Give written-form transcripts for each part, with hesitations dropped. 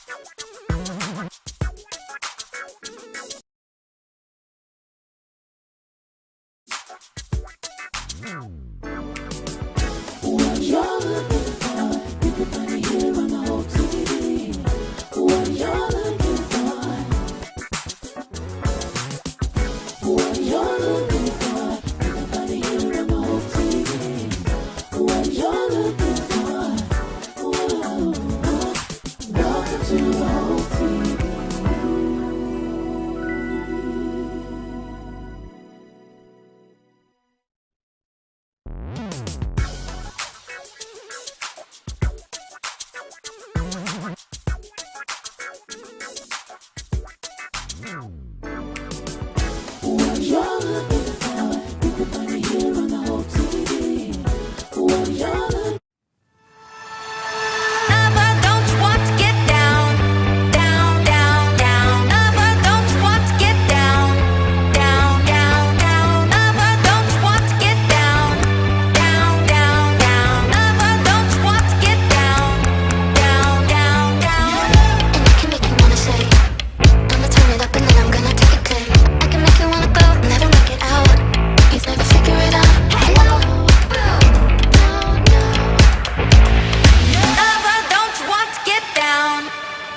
What you're looking for, you can find it here on the Hope TV. What you're looking for, what you're looking for, you can find it here on the Hope TV. What you're looking for, whoa, welcome to the Hope TV. What you're looking for, you can find it here on the Hope TV. What you're looking Never don't you want to get down, down, down, down. Never don't you want to get down, down, down, down. Never don't you want to get down, down, down, down. Never don't you want to get down, down, down, down. And I can make you wanna say, I'ma turn it up and then I'm gonna take it there. I can make you wanna go, never make it out. You've never figured it out. Hello, Never don't you want to get down,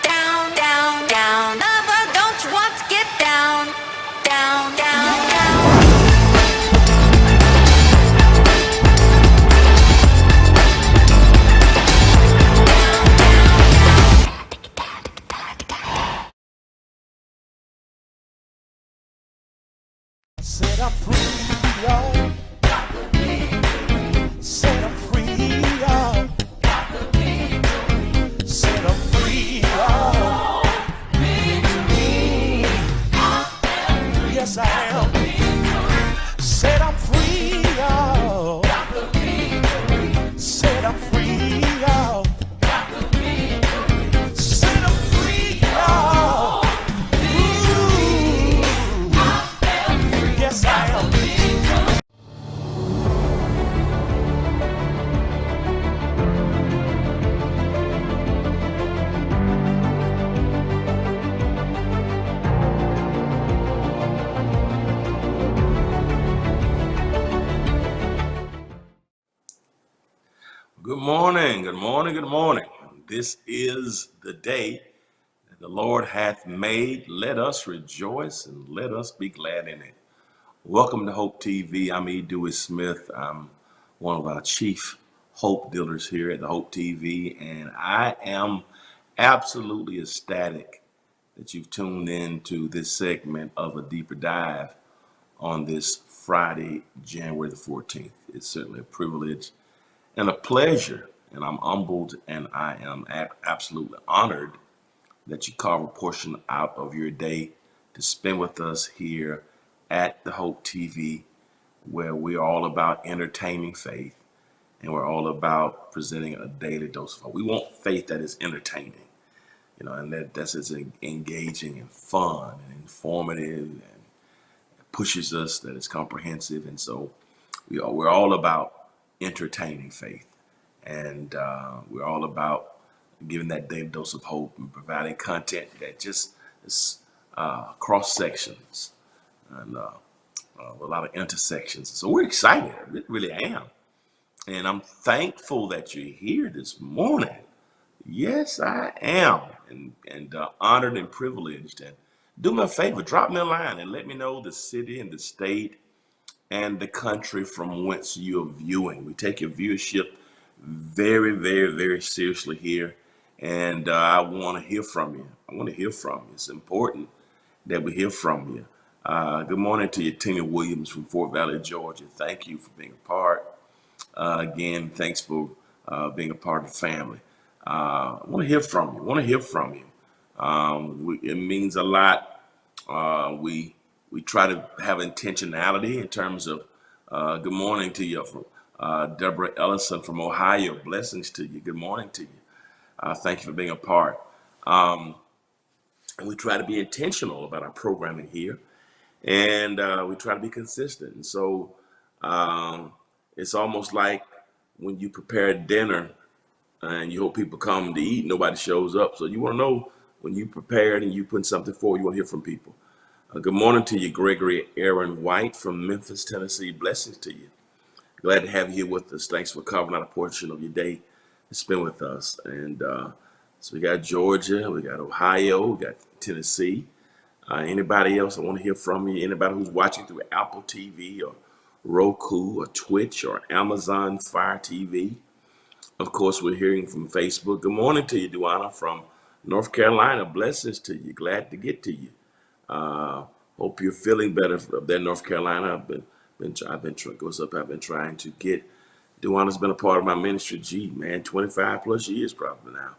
down, down, down. Never don't you want to get down, down, down, down. Set up free, y'all. Set up free, y'all. Set up free, y'all. Yes, I am. Set up free, y'all. Set up free, y'all. Set up free, y'all. Ooh. Yes, I am. Good morning, good morning, good morning. This is the day that the Lord hath made. Let us rejoice and let us be glad in it. Welcome to Hope TV. I'm Dewey Smith. I'm one of our chief hope dealers here at the Hope TV, and I am absolutely ecstatic that you've tuned in to this segment of A Deeper Dive on this Friday, January the 14th. It's certainly a privilege and a pleasure, and I'm humbled and I am absolutely honored that you carve a portion out of your day to spend with us here at the Hope TV, where we're all about entertaining faith and we're all about presenting a daily dose of hope. We want faith that is entertaining, and that's as engaging and fun and informative and pushes us, that is comprehensive. And so we're all about entertaining faith, and we're all about giving that daily dose of hope and providing content that just is cross sections and a lot of intersections. So we're excited. I really am, and I'm thankful that you're here this morning. Yes, I am, and honored and privileged. And do me a favor, drop me a line and let me know the city and the state and the country from whence you're viewing. We take your viewership very, very, very seriously here, and I want to hear from you. It's important that we hear from you. Good morning to you, Tina Williams from Fort Valley, Georgia. Thank you for being a part. Again, thanks for being a part of the family. I want to hear from you. It means a lot. We try to have intentionality in terms of good morning to you from Deborah Ellison from Ohio. Blessings to you. Good morning to you. Thank you for being a part. And we try to be intentional about our programming here, and we try to be consistent. And so it's almost like when you prepare dinner and you hope people come to eat. Nobody shows up, so you want to know when you prepared and you putting something forward. You want to hear from people. Good morning to you, Gregory Aaron White from Memphis, Tennessee. Blessings to you. Glad to have you here with us. Thanks for carving out a portion of your day to spend with us. And so we got Georgia, we got Ohio, we got Tennessee. Anybody else I want to hear from you? Anybody who's watching through Apple TV or Roku or Twitch or Amazon Fire TV? Of course, we're hearing from Facebook. Good morning to you, Duana, from North Carolina. Blessings to you. Glad to get to you. Uh, Hope you're feeling better up there in North Carolina. I've been trying to get. Duana's been a part of my ministry. Gee, man, 25 plus years probably now.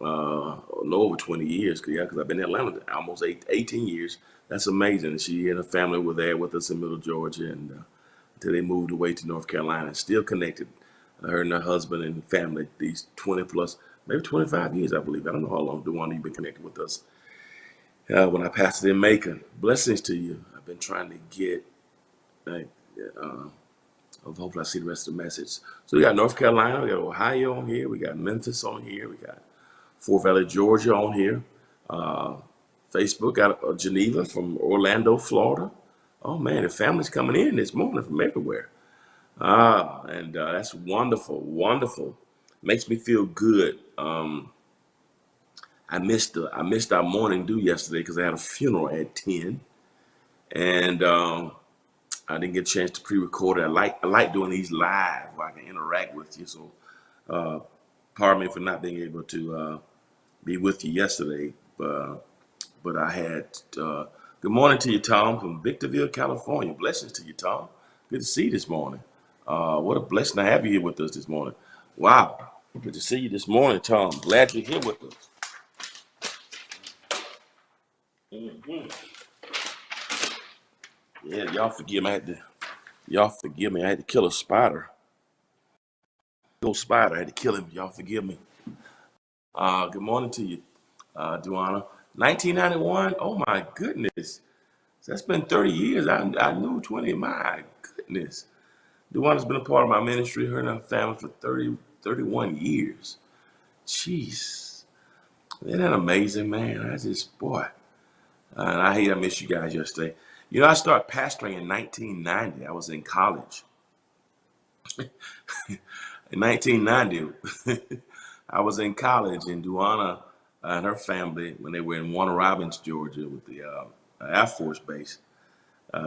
No, over 20 years. Because I've been in Atlanta almost 18 years. That's amazing. She and her family were there with us in Middle Georgia, and until they moved away to North Carolina, still connected. Her and her husband and family these 20 plus, maybe 25 years, I believe. I don't know how long Duana you've been connected with us. When I pastored in Macon, blessings to you. I've been trying to get. Uh, Hopefully, I see the rest of the message. So we got North Carolina, we got Ohio on here, we got Memphis on here, we got Fort Valley, Georgia on here. Uh, Facebook got Geneva from Orlando, Florida. Oh man, the family's coming in this morning from everywhere. And that's wonderful, wonderful. Makes me feel good. I missed our morning due yesterday because I had a funeral at 10, and I didn't get a chance to pre-record it. I like doing these live where I can interact with you. So uh, pardon me for not being able to be with you yesterday. But I had good morning to you, Tom, from Victorville, California. Blessings to you, Tom. Good to see you this morning. What a blessing to have you here with us this morning. Wow. Good to see you this morning, Tom. Glad you're here with us. Mhm. Yeah, y'all forgive me. I had to kill a spider. Go spider. I had to kill him. Y'all forgive me. Good morning to you, Duana. 1991. Oh my goodness. That's been 30 years. I knew 20. My goodness. Duana's been a part of my ministry, her and her family for 31 years. Jeez. Isn't that amazing, man? Boy. And I hate I missed you guys yesterday. You know, I started pastoring in 1990. I was in college. In 1990, I was in college, and Duana and her family, when they were in Warner Robins, Georgia, with the Air Force Base,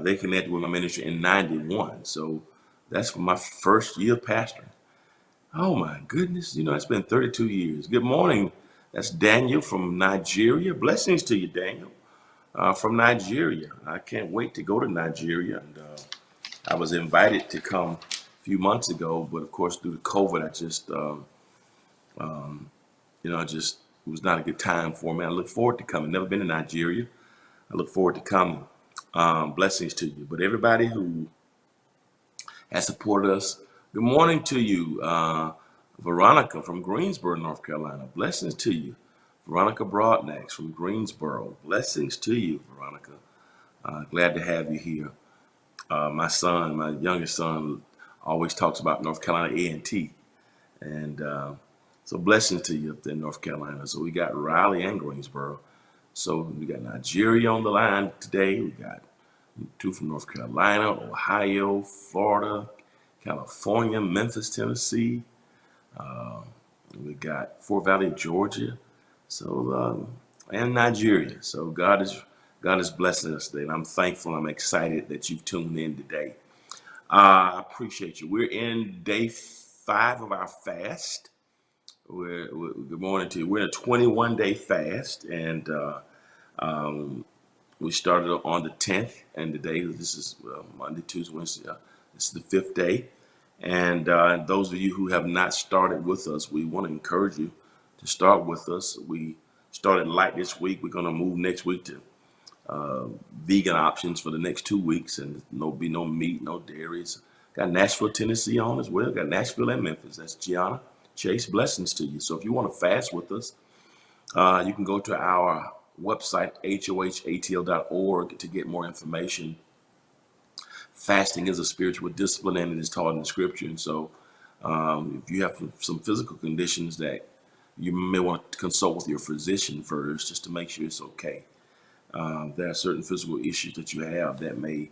they connected with my ministry in 91. So that's for my first year of pastoring. Oh my goodness, it's been 32 years. Good morning. That's Daniel from Nigeria. Blessings to you, Daniel, from Nigeria. I can't wait to go to Nigeria. And I was invited to come a few months ago, but of course, due to COVID, it was not a good time for me. I look forward to coming. Never been to Nigeria. I look forward to coming. Blessings to you. But everybody who has supported us, good morning to you, Veronica from Greensboro, North Carolina. Blessings to you. Veronica Broadnax from Greensboro. Blessings to you, Veronica. Glad to have you here. My youngest son, always talks about North Carolina A&T. And so blessings to you up there in North Carolina. So we got Raleigh and Greensboro. So we got Nigeria on the line today. We got two from North Carolina, Ohio, Florida, California, Memphis, Tennessee. Uh, we got Fort Valley, Georgia. So and Nigeria. So God is blessing us today, and I'm thankful. I'm excited that you've tuned in today. I appreciate you. We're in day 5 of our fast. Good morning to you. We're in a 21-day fast, and um, we started on the 10th, and today this is Monday, Tuesday, Wednesday. This is the 5th day, and those of you who have not started with us, we want to encourage you to start with us. We started light this week. We're going to move next week to vegan options for the next 2 weeks, and be no meat, no dairies. Got Nashville, Tennessee on as well. Got Nashville and Memphis. That's Gianna Chase. Blessings to you. So if you want to fast with us, you can go to our website, hohatl.org, to get more information. Fasting is a spiritual discipline, and it is taught in the scripture. And so If you have some physical conditions that you may want to consult with your physician first just to make sure it's okay. There are certain physical issues that you have that may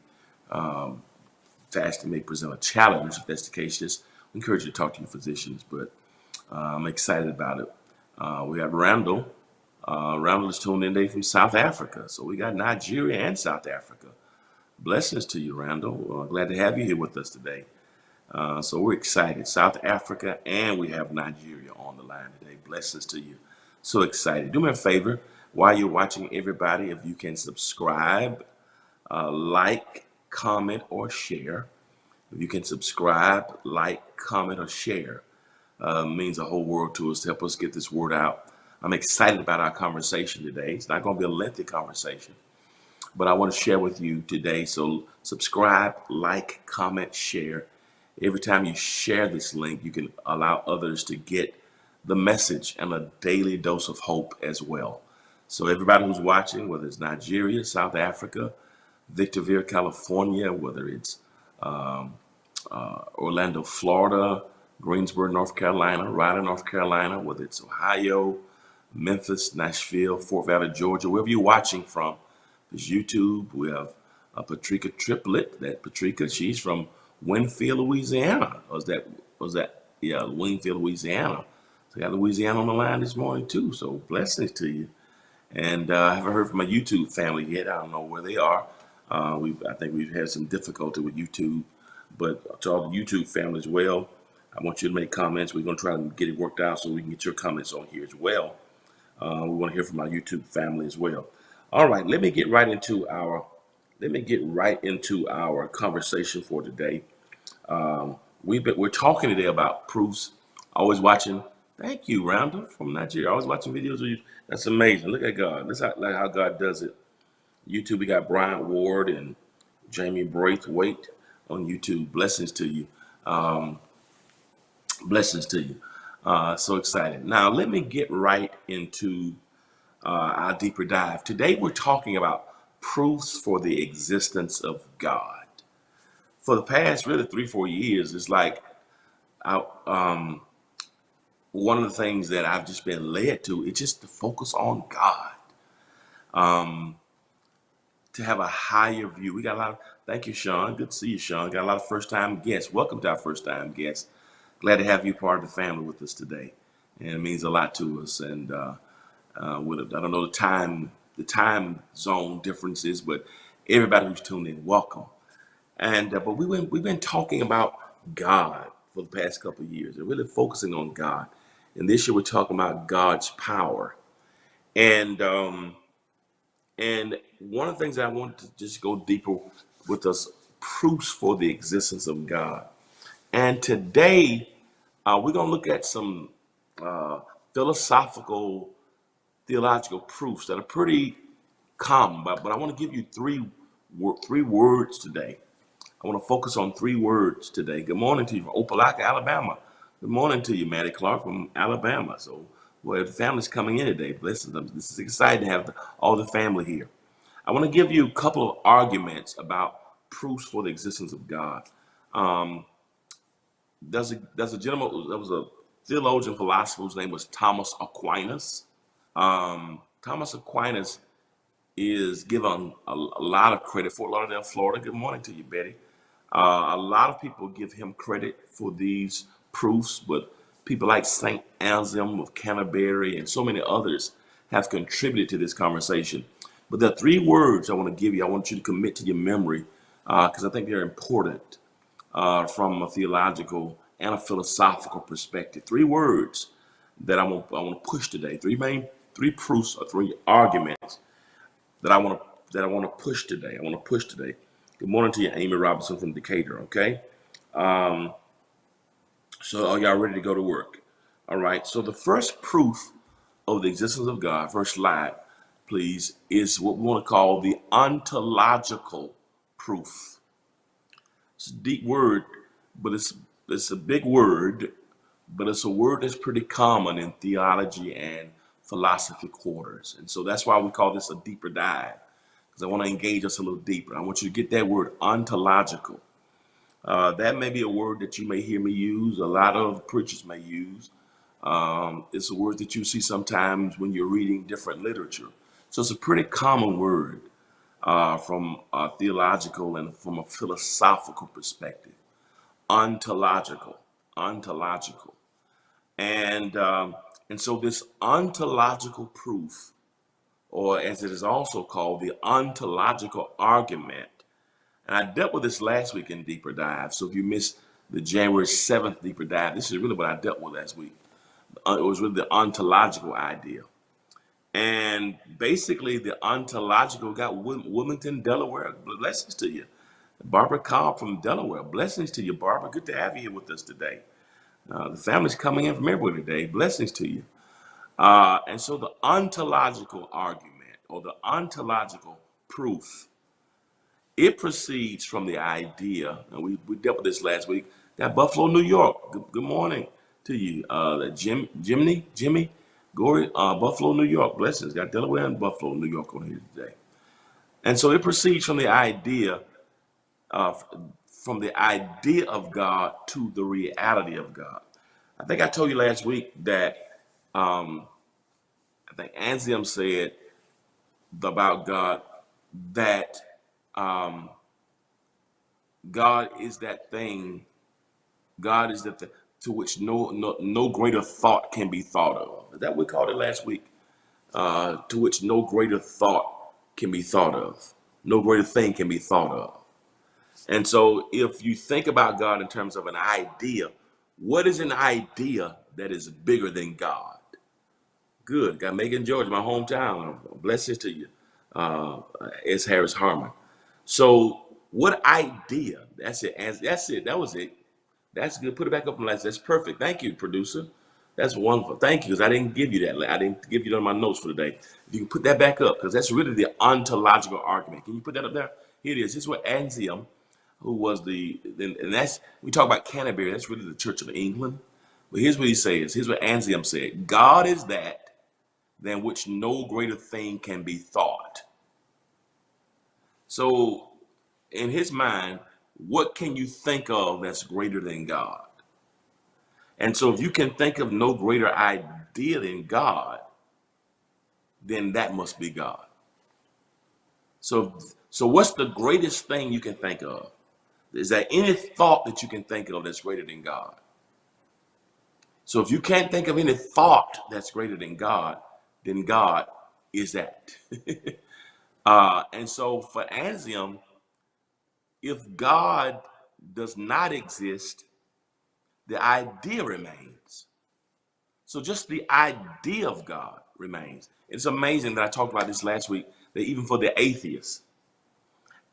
fasting may present a challenge. If that's the case, just encourage you to talk to your physicians. But I'm excited about it. We have Randall. Randall is tuned in today from South Africa. So we got Nigeria and South Africa. Blessings to you, Randall. Glad to have you here with us today. So we're excited. South Africa and we have Nigeria on the line today. Blessings to you. So excited. Do me a favor while you're watching, everybody, if you can subscribe, like, comment, or share. If you can subscribe, like, comment, or share, means a whole world to us to help us get this word out. I'm excited about our conversation today. It's not going to be a lengthy conversation, but I want to share with you today. So subscribe, like, comment, share. Every time you share this link, you can allow others to get the message and a daily dose of hope as well. So everybody who's watching, whether it's Nigeria, South Africa, Victorville, California, whether it's Orlando, Florida, Greensboro, North Carolina, Raleigh, North Carolina, whether it's Ohio, Memphis, Nashville, Fort Valley, Georgia, wherever you're watching from, there's YouTube. We have Patricia Triplet. That Patricia, she's from Winfield, Louisiana. Yeah, Winfield, Louisiana. So we got Louisiana on the line this morning too. So blessings to you. And I haven't heard from my YouTube family yet. I don't know where they are. I think we've had some difficulty with YouTube, but to all the YouTube family as well, I want you to make comments. We're going to try to get it worked out so we can get your comments on here as well. We want to hear from our YouTube family as well. All right, let me get right into our conversation for today. We're talking today about proofs. Always watching. Thank you, Rhonda from Nigeria. Always watching videos of you. That's amazing. Look at God. Look how God does it. YouTube, we got Bryant Ward and Jamie Braithwaite on YouTube. Blessings to you. Blessings to you. So excited. Now, let me get right into our deeper dive. Today, we're talking about proofs for the existence of God. For the past really 3-4 years, it's like one of the things that I've just been led to is just to focus on God. To have a higher view. We got a lot of, thank you, Sean. Good to see you, Sean. Got a lot of first-time guests. Welcome to our first-time guests. Glad to have you part of the family with us today. And it means a lot to us. And I don't know the time zone differences, but everybody who's tuned in, welcome. And but we've been talking about God for the past couple of years and really focusing on God. And this year we're talking about God's power. And one of the things that I wanted to just go deeper with us, proofs for the existence of God. And today, we're going to look at some philosophical, theological proofs that are pretty common, but I want to give you three words today. I want to focus on 3 words today. Good morning to you from Opelika, Alabama. Good morning to you, Maddie Clark from Alabama. So, well, the family's coming in today. Listen, this is exciting to have all the family here. I want to give you a couple of arguments about proofs for the existence of God. There's a gentleman, there was a theologian, philosopher whose name was Thomas Aquinas. Thomas Aquinas is given a lot of credit. Fort Lauderdale, Florida. Good morning to you, Betty. A lot of people give him credit for these proofs, but people like Saint Anselm of Canterbury and so many others have contributed to this conversation. But there are 3 words I want to give you. I want you to commit to your memory because I think they're important from a theological and a philosophical perspective. 3 words that I want to push today. 3 proofs or 3 arguments that I want to push today. Good morning to you, Amy Robinson from Decatur. Okay. So are y'all ready to go to work? All right. So the first proof of the existence of God, first slide, please, is what we want to call the ontological proof. It's a deep word, but it's a big word, but it's a word that's pretty common in theology and philosophy quarters. And so that's why we call this a deeper dive, because I want to engage us a little deeper. I want you to get that word ontological. That may be a word that you may hear me use. A lot of preachers may use. It's a word that you see sometimes when you're reading different literature. So it's a pretty common word from a theological and from a philosophical perspective. Ontological, ontological, and so this ontological proof, or as it is also called, the ontological argument. And I dealt with this last week in Deeper Dive. So if you missed the January 7th Deeper Dive, this is really what I dealt with last week. It was really the ontological idea. And basically, the ontological got Wilmington, Delaware. Blessings to you. Barbara Cobb from Delaware. Blessings to you, Barbara. Good to have you here with us today. The family's coming in from everywhere today. Blessings to you. And so the ontological argument or the ontological proof, it proceeds from the idea, and we dealt with this last week, that Buffalo, New York. Good morning to you. Jimmy, Gory, Buffalo, New York. Blessings. Got Delaware and Buffalo, New York on here today. And so it proceeds from the idea of God to the reality of God. I think I told you last week that I think Anselm said about God that God is that thing. God is that to which no greater thought can be thought of. Is that what we called it last week? To which no greater thought can be thought of. No greater thing can be thought of. And so if you think about God in terms of an idea, what is an idea that is bigger than God? Good. Got Macon, Georgia, my hometown. Blessings to you. It's Harris Harmon. So what idea? That's it. That's it. That was it. That's good. Put it back up from last. That's perfect. Thank you, producer. That's wonderful. Thank you, because I didn't give you that. I didn't give you that on my notes for today. If you can put that back up, because that's really the ontological argument. Can you put that up there? Here it is. This is what Anselm, who was and that's, we talk about Canterbury, that's really the Church of England. But here's what he says. Here's what Anselm said. God is that than which no greater thing can be thought. So in his mind, what can you think of that's greater than God? And so if you can think of no greater idea than God, then that must be God. So what's the greatest thing you can think of? Is there any thought that you can think of that's greater than God? So if you can't think of any thought that's greater than God, then God is that. And so for Anselm, if God does not exist, the idea remains. So just the idea of God remains. It's amazing that I talked about this last week, that even for the atheists,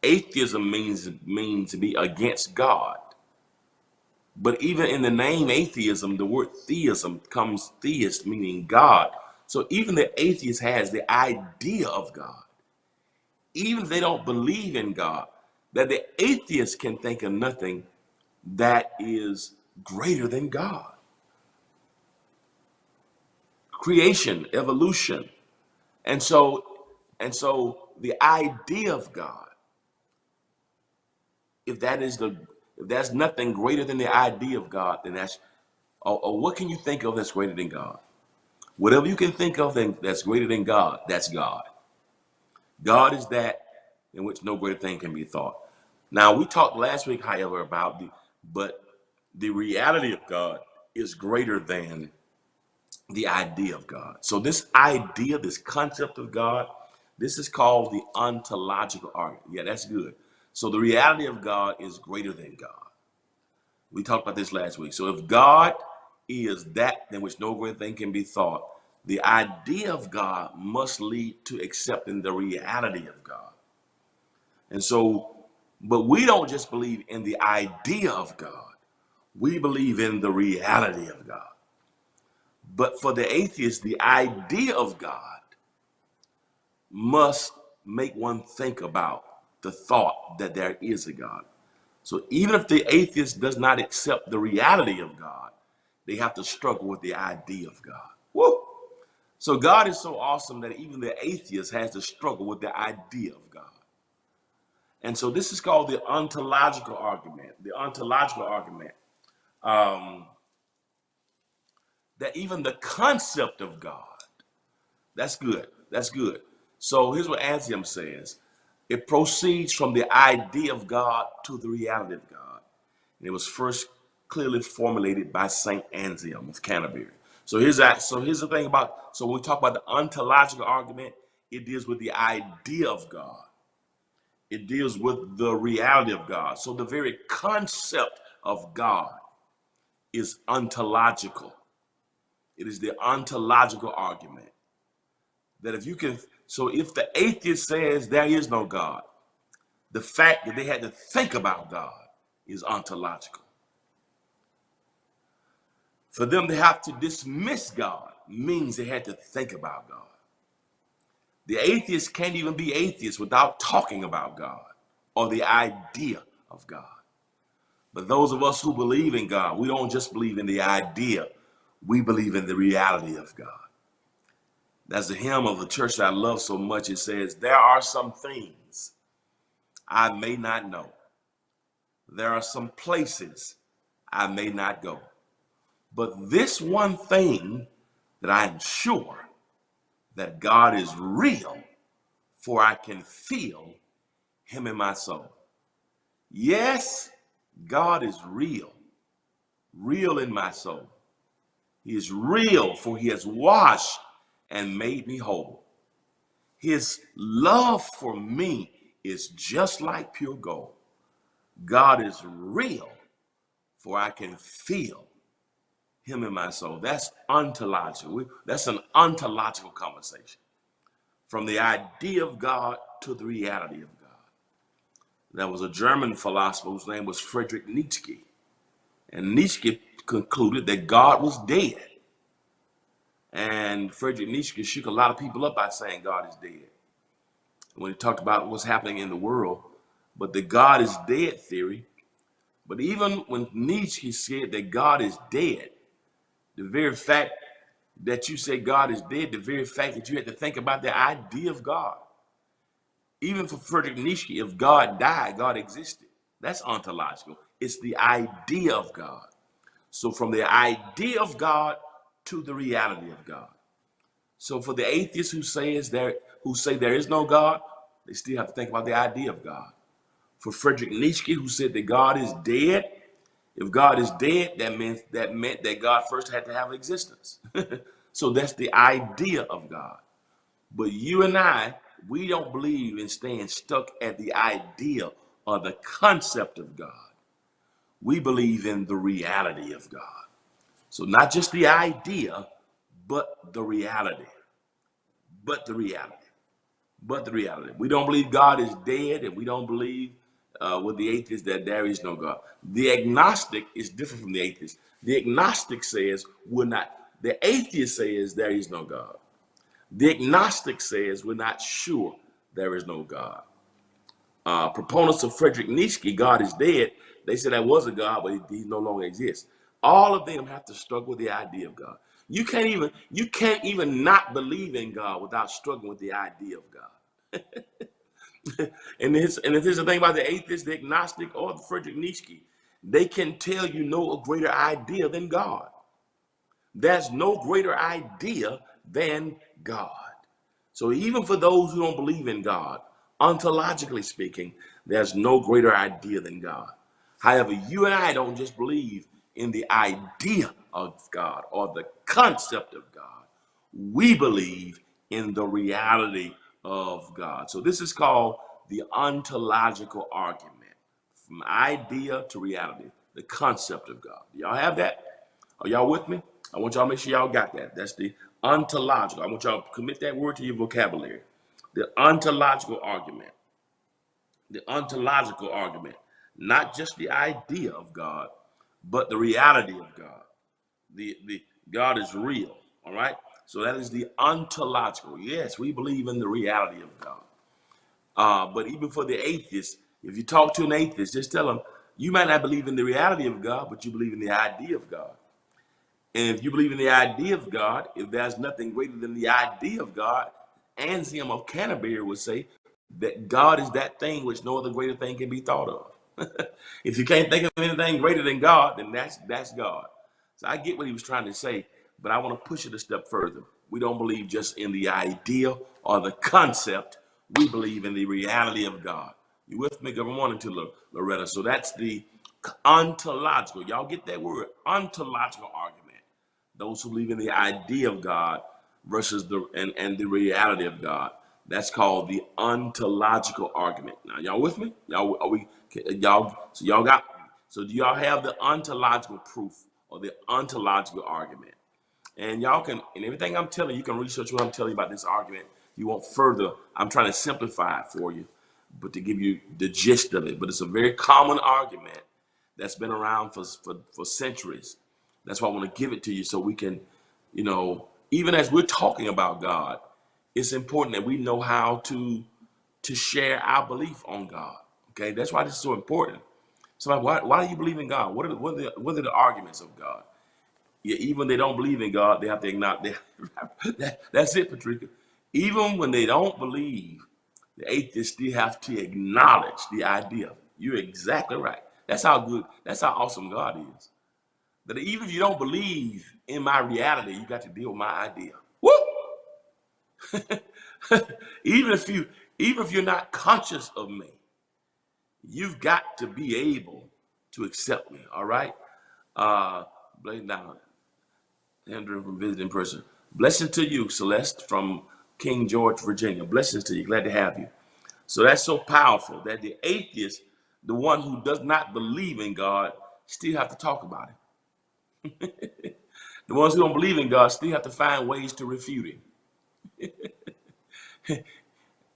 atheism means to be against God. But even in the name atheism, the word theism comes theist, meaning God. So even the atheist has the idea of God. Even if they don't believe in God, that the atheist can think of nothing that is greater than God. Creation, evolution. And so the idea of God, if that's nothing greater than the idea of God, then or what can you think of that's greater than God? Whatever you can think of that's greater than God, that's God. God is that in which no greater thing can be thought. Now, we talked last week, however, about but the reality of God is greater than the idea of God. So this idea, this concept of God, this is called the ontological argument. Yeah, that's good. So the reality of God is greater than God. We talked about this last week. So if God is that in which no great thing can be thought, the idea of God must lead to accepting the reality of God. And so, but we don't just believe in the idea of God. We believe in the reality of God. But for the atheist, the idea of God must make one think about the thought that there is a God. So even if the atheist does not accept the reality of God, they have to struggle with the idea of God. Woo! So God is so awesome that even the atheist has to struggle with the idea of God. And so this is called the ontological argument. The ontological argument. Um, that even the concept of God, that's good. That's good. So here's what Anselm says. It proceeds from the idea of God to the reality of God. And it was first clearly formulated by Saint Anselm of Canterbury. So here's that. So here's the thing about, so when we talk about the ontological argument, it deals with the idea of God. It deals with the reality of God. So the very concept of God is ontological. It is the ontological argument that if you can, so if the atheist says there is no God, the fact that they had to think about God is ontological. For them to have to dismiss God means they had to think about God. The atheist can't even be atheist without talking about God or the idea of God. But those of us who believe in God, we don't just believe in the idea, we believe in the reality of God. That's the hymn of the church that I love so much. It says, there are some things I may not know. There are some places I may not go. But this one thing that I am sure, that God is real, for I can feel him in my soul. Yes, God is real, real in my soul. He is real, for he has washed and made me whole. His love for me is just like pure gold. God is real, for I can feel him in my soul. That's ontological. That's an ontological conversation. From the idea of God to the reality of God. There was a German philosopher whose name was Friedrich Nietzsche. And Nietzsche concluded that God was dead. And Friedrich Nietzsche shook a lot of people up by saying God is dead. When he talked about what's happening in the world, but the God is dead theory. But even when Nietzsche said that God is dead, the very fact that you say God is dead, the very fact that you had to think about the idea of God. Even for Friedrich Nietzsche, if God died, God existed. That's ontological. It's the idea of God. So from the idea of God to the reality of God. So for the atheists who say there is no God, they still have to think about the idea of God. For Friedrich Nietzsche, who said that God is dead, if God is dead, that meant that God first had to have existence. So that's the idea of God. But you and I, we don't believe in staying stuck at the idea or the concept of God. We believe in the reality of God. So not just the idea, but the reality. But the reality. But the reality. We don't believe God is dead, and we don't believe with the atheist that there is no God. The agnostic is different from the atheist. The agnostic says we're not. The atheist says there is no God. The agnostic says we're not sure there is no God. Proponents of Friedrich Nietzsche, God is dead, they say there was a God, but he no longer exists. All of them have to struggle with the idea of God. You can't even not believe in God without struggling with the idea of God. And if there's a thing about the atheist, the agnostic, or the Friedrich Nietzsche, they can tell you no greater idea than God. There's no greater idea than God. So even for those who don't believe in God, ontologically speaking, there's no greater idea than God. However, you and I don't just believe in the idea of God or the concept of God. We believe in the reality of God. So this is called the ontological argument, from idea to reality, the concept of God. Do y'all have that? Are y'all with me? I want y'all to make sure y'all got that. That's the ontological. I want y'all to commit that word to your vocabulary. The ontological argument. The ontological argument. Not just the idea of God, but the reality of God. The God is real. All right? So that is the ontological. Yes, we believe in the reality of God. But even for the atheist, if you talk to an atheist, just tell them, you might not believe in the reality of God, but you believe in the idea of God. And if you believe in the idea of God, if there's nothing greater than the idea of God, Anselm of Canterbury would say, that God is that thing which no other greater thing can be thought of. If you can't think of anything greater than God, then that's God. So I get what he was trying to say, but I want to push it a step further. We don't believe just in the idea or the concept. We believe in the reality of God. You with me? Good morning to Loretta. So that's the ontological. Y'all get that word? Ontological argument. Those who believe in the idea of God versus and the reality of God. That's called the ontological argument. Now, y'all with me? Y'all are we? So do y'all have the ontological proof or the ontological argument? And y'all can, and everything I'm telling you, you can research what I'm telling you about this argument. You want further, I'm trying to simplify it for you, but to give you the gist of it. But it's a very common argument that's been around for centuries. That's why I want to give it to you so we can, even as we're talking about God, it's important that we know how to share our belief on God. Okay, that's why this is so important. So like, why do you believe in God? What are the arguments of God? Yeah, even they don't believe in God, they have to acknowledge that's it, Patricia. Even when they don't believe, the atheists still have to acknowledge the idea. You're exactly right. That's how good, that's how awesome God is. That even if you don't believe in my reality, you got to deal with my idea. Woo! even if you're not conscious of me, you've got to be able to accept me. All right. Blame down. Andrew from Visiting Person. Blessings to you, Celeste from King George, Virginia. Blessings to you. Glad to have you. So that's so powerful that the atheist, the one who does not believe in God, still have to talk about it. The ones who don't believe in God still have to find ways to refute him.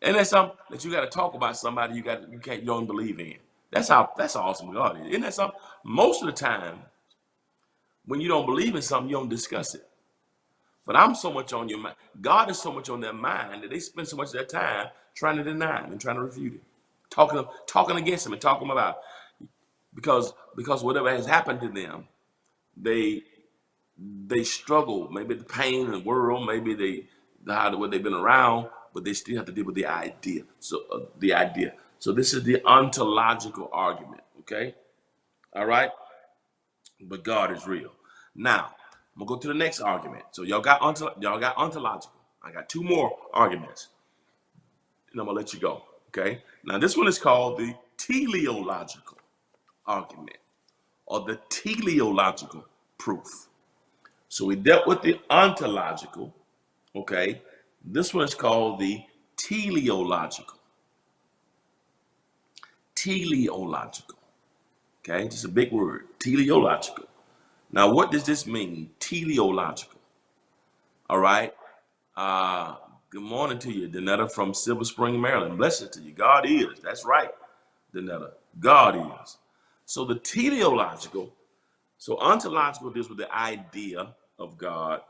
And that's something that you got to talk about somebody you don't believe in. That's how awesome God is. Isn't that something? Most of the time, when you don't believe in something, you don't discuss it. But I'm so much on your mind. God is so much on their mind that they spend so much of their time trying to deny him and trying to refute him, talking against him and talking about because whatever has happened to them, they struggle. Maybe the pain in the world, maybe what they've been around, but they still have to deal with the idea. So the idea. So this is the ontological argument. Okay, all right. But God is real. Now I'm gonna go to the next argument. So y'all got ontological. I got two more arguments, and I'm gonna let you go. Okay. Now this one is called the teleological argument or the teleological proof. So we dealt with the ontological. Okay. This one is called the teleological. Teleological. Okay. Just a big word. Teleological. Now, what does this mean? Teleological. All right. Good morning to you, Danetta from Silver Spring, Maryland. Blessings to you. God is. That's right, Danetta. God is. So the teleological, so ontological deals with the idea of God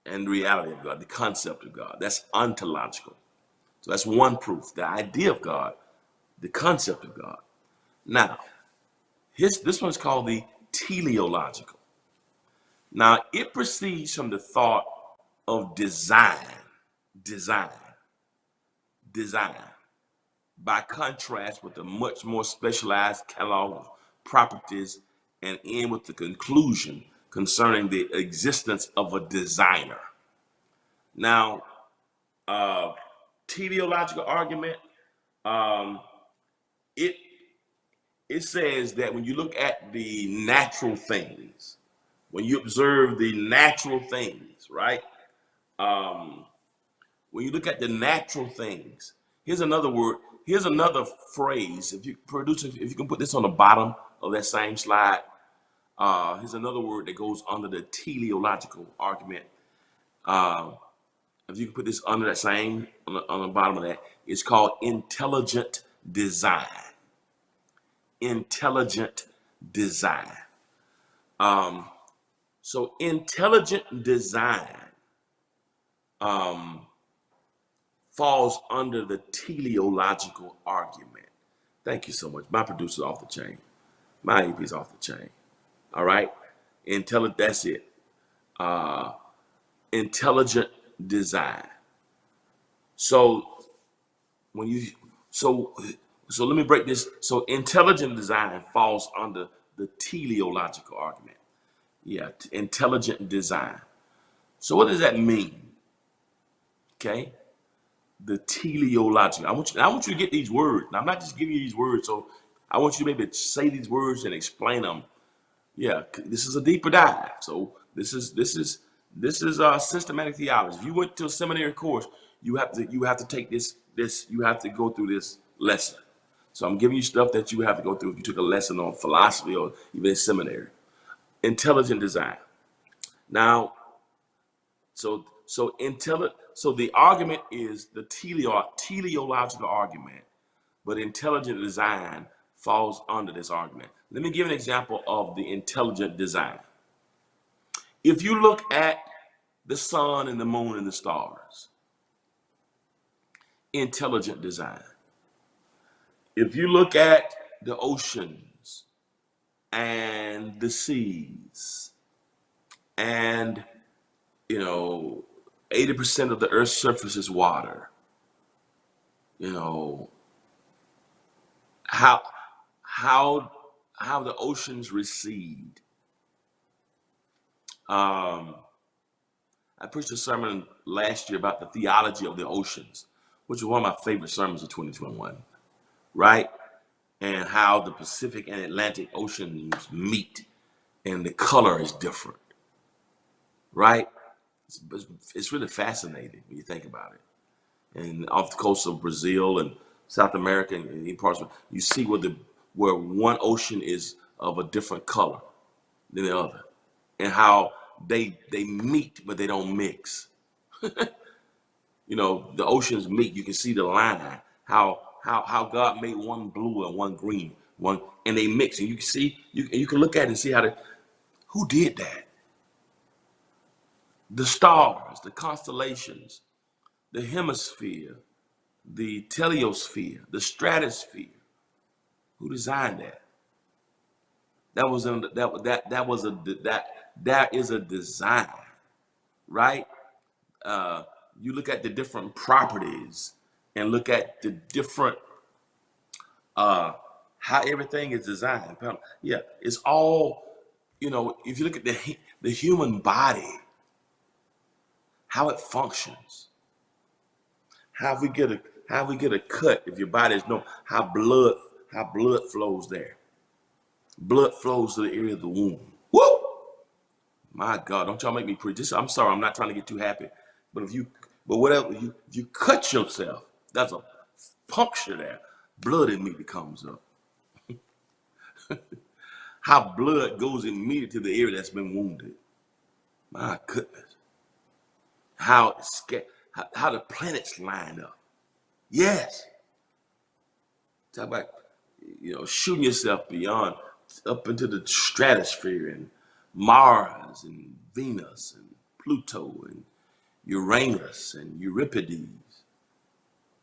and the reality of God, the concept of God. That's ontological. So that's one proof. The idea of God, the concept of God. Now, this one's called the teleological. Now, it proceeds from the thought of design. By contrast with a much more specialized catalog of properties and end with the conclusion concerning the existence of a designer. Now, teleological argument, it says that when you look at the natural things, when you observe the natural things, right? When you look at the natural things, here's another word, here's another phrase. If you can put this on the bottom of that same slide, here's another word that goes under the teleological argument. If you can put this under that same, on the bottom of that, it's called intelligent design. Intelligent design. So intelligent design falls under the teleological argument. Thank you so much. My producer's off the chain. My AP's off the chain. All right. That's it. Intelligent design. So when you so so let me break this. So intelligent design falls under the teleological argument. Yeah, intelligent design. So what does that mean? Okay, the teleological. I want you to get these words. Now, I'm not just giving you these words. So I want you to maybe say these words and explain them. Yeah, this is a deeper dive. So this is systematic theology. If you went to a seminary course, you have to take this you have to go through this lesson. So I'm giving you stuff that you have to go through if you took a lesson on philosophy or even in seminary. Intelligent design. Now, so the argument is the teleological argument, but intelligent design falls under this argument. Let me give an example of the intelligent design. If you look at the sun and the moon and the stars, intelligent design. If you look at the oceans and the seas and 80% of the earth's surface is water, you know, how how how the oceans recede. Um, I preached a sermon last year about the theology of the oceans, which was one of my favorite sermons of 2021, right? And how the Pacific and Atlantic Oceans meet and the color is different, right? It's really fascinating when you think about it. And off the coast of Brazil and South America and in parts of you see where one ocean is of a different color than the other, and how they meet but they don't mix. The oceans meet. You can see the line. How God made one blue and one green, and they mix, and you can see you can look at it and see who did that. The stars, the constellations, the hemisphere, the teleosphere, the stratosphere. Who designed that? That was that is a design, right? You look at the different properties and look at the different how everything is designed. Yeah, it's all if you look at the human body, how it functions, how we get a cut if your body is how blood flows there. Blood flows to the area of the womb. Woo! My God, don't y'all make me preach this. I'm sorry, I'm not trying to get too happy. But whatever, if you cut yourself, that's a puncture there. Blood immediately comes up. How blood goes immediately to the area that's been wounded. My goodness. How the planets line up. Yes. Talk about shooting yourself beyond up into the stratosphere and Mars and Venus and Pluto and Uranus and Euripides.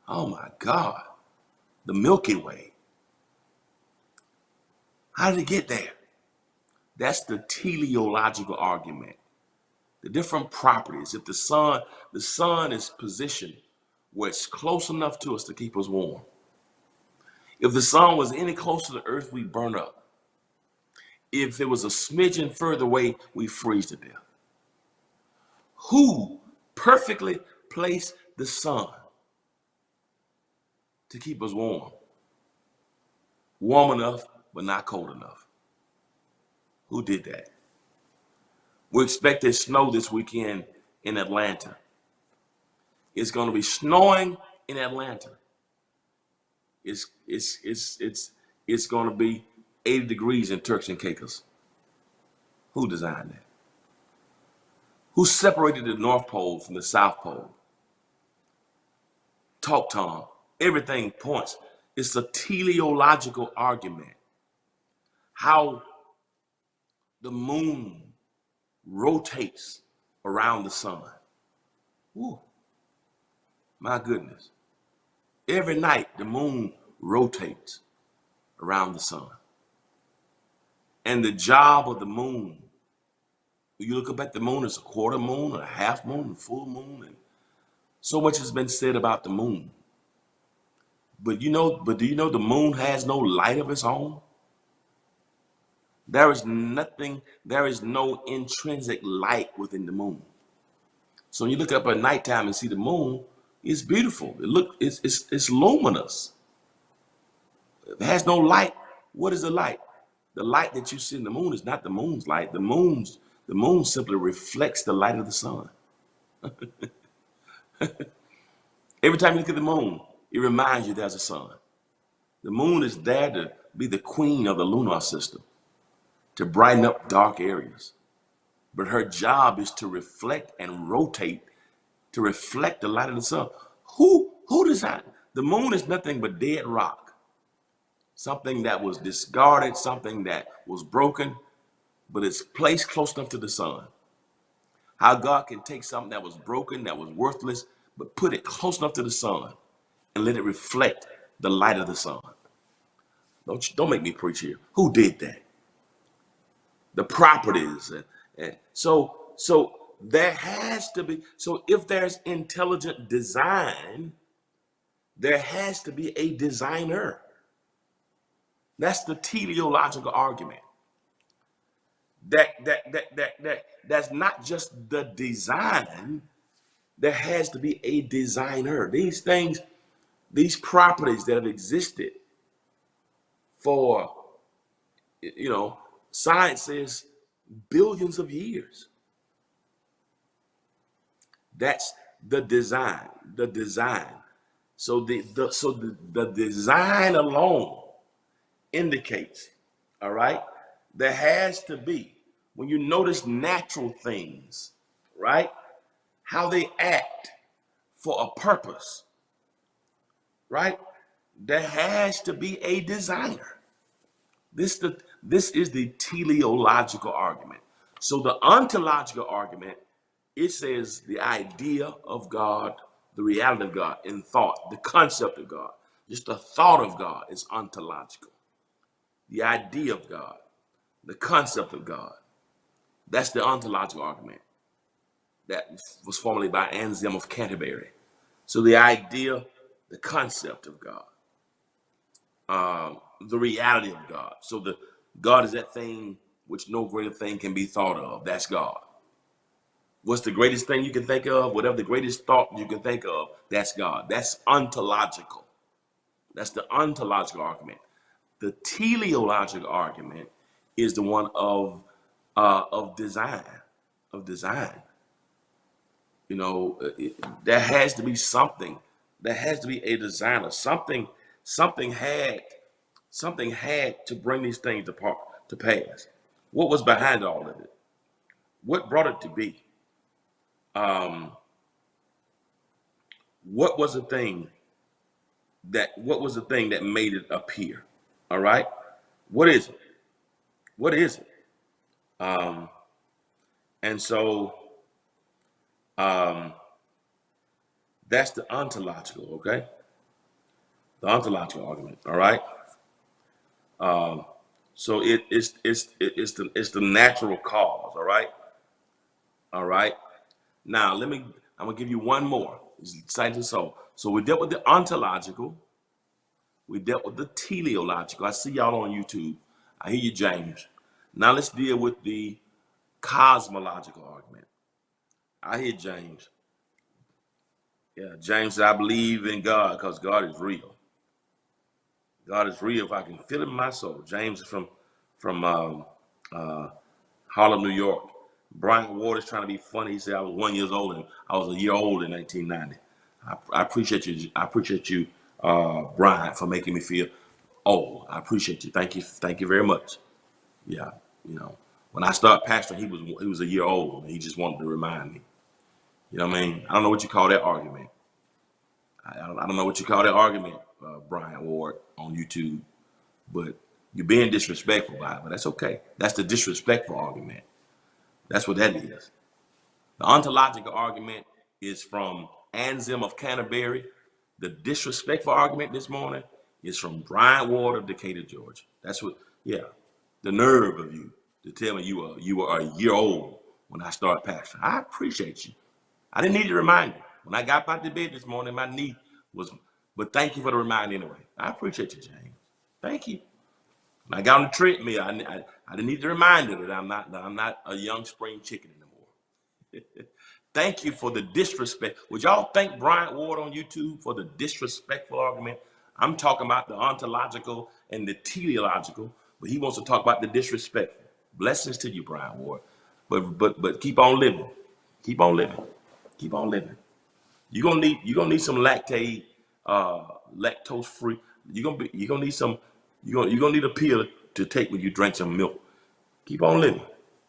Oh my God. The Milky Way. How did it get there? That's the teleological argument. The different properties. If the sun is positioned where it's close enough to us to keep us warm. If the sun was any closer to the earth, we burn up. If it was a smidgen further away, we freeze to death. Who perfectly placed the sun to keep us warm? Warm enough, but not cold enough. Who did that? We're expecting snow this weekend in Atlanta. It's going to be snowing in Atlanta. It's going to be 80 degrees in Turks and Caicos. Who designed that? Who separated the North Pole from the South Pole? Talk, Tom. Everything points. It's a teleological argument. How the moon rotates around the sun. Ooh, my goodness. Every night the moon rotates around the sun. And the job of the moon, when you look up at the moon, it's a quarter moon, a half moon, a full moon, and so much has been said about the moon. But do you know the moon has no light of its own? There is nothing, there is no intrinsic light within the moon. So when you look up at nighttime and see the moon, it's beautiful. It's luminous. If it has no light, what is the light? The light that you see in the moon is not the moon's light. The moon simply reflects the light of the sun. Every time you look at the moon, it reminds you there's a sun. The moon is there to be the queen of the lunar system, to brighten up dark areas. But her job is to reflect and rotate to reflect the light of the sun. Who designed? The moon is nothing but dead rock, something that was discarded, something that was broken, but it's placed close enough to the sun. How God can take something that was broken, that was worthless, but put it close enough to the sun and let it reflect the light of the sun. Don't make me preach here. Who did that? The properties. And so there has to be, so if there's intelligent design, there has to be a designer. That's the teleological argument. That's not just the design, there has to be a designer. These things, these properties that have existed for, science says billions of years. That's the design, the design. So the design alone indicates, all right, there has to be, when you notice natural things, right, how they act for a purpose, right, there has to be a designer. This is the teleological argument. So the ontological argument, it says the idea of God, the reality of God in thought, the concept of God, just the thought of God is ontological. The idea of God, the concept of God, that's the ontological argument that was formulated by Anselm of Canterbury. So the idea, the concept of God, the reality of God. So the God is that thing which no greater thing can be thought of. That's God. What's the greatest thing you can think of? Whatever the greatest thought you can think of, that's God. That's ontological. That's the ontological argument. The teleological argument is the one of design, of design. There has to be something. There has to be a designer. Something had to bring these things to pass. What was behind all of it? What brought it to be? What was the thing that made it appear? All right. What is it? What is it? And so that's the ontological, okay? The ontological argument. All right. So it's the natural cause. All right. All right. Now I'm gonna give you one more. It's exciting. So we dealt with the ontological. We dealt with the teleological. I see y'all on YouTube. I hear you, James. Now let's deal with the cosmological argument. I hear James. Yeah, James said, I believe in God because God is real. God is real if I can feel it in my soul. James is from Harlem, New York. Brian Ward is trying to be funny. He said I was 1 year old and I was a year old in 1990. I appreciate you. I appreciate you, Brian, for making me feel old. I appreciate you. Thank you. Thank you very much. Yeah, when I started pastoring, he was a year old and he just wanted to remind me. You know what I mean? I don't know what you call that argument. I don't know what you call that argument, Brian Ward on YouTube, but you're being disrespectful by it, but that's okay. That's the disrespectful argument. That's what that is. The ontological argument is from Anselm of Canterbury. The disrespectful argument this morning is from Brian Ward of Decatur, Georgia. That's what, yeah, the nerve of you to tell me you were a year old when I started pastoring. I appreciate you. I didn't need to remind you. When I got out of bed this morning, my knee was But thank you for the reminder anyway. I appreciate you, James. Thank you. When I got on the treadmill, I didn't need the reminder that I'm not a young spring chicken anymore. Thank you for the disrespect. Would y'all thank Bryant Ward on YouTube for the disrespectful argument? I'm talking about the ontological and the teleological, but he wants to talk about the disrespectful. Blessings to you, Bryant Ward. But keep on living. Keep on living. Keep on living. You're gonna need some lactose free. You're gonna need some. You're gonna need a pill to take when you drink some milk. Keep on living.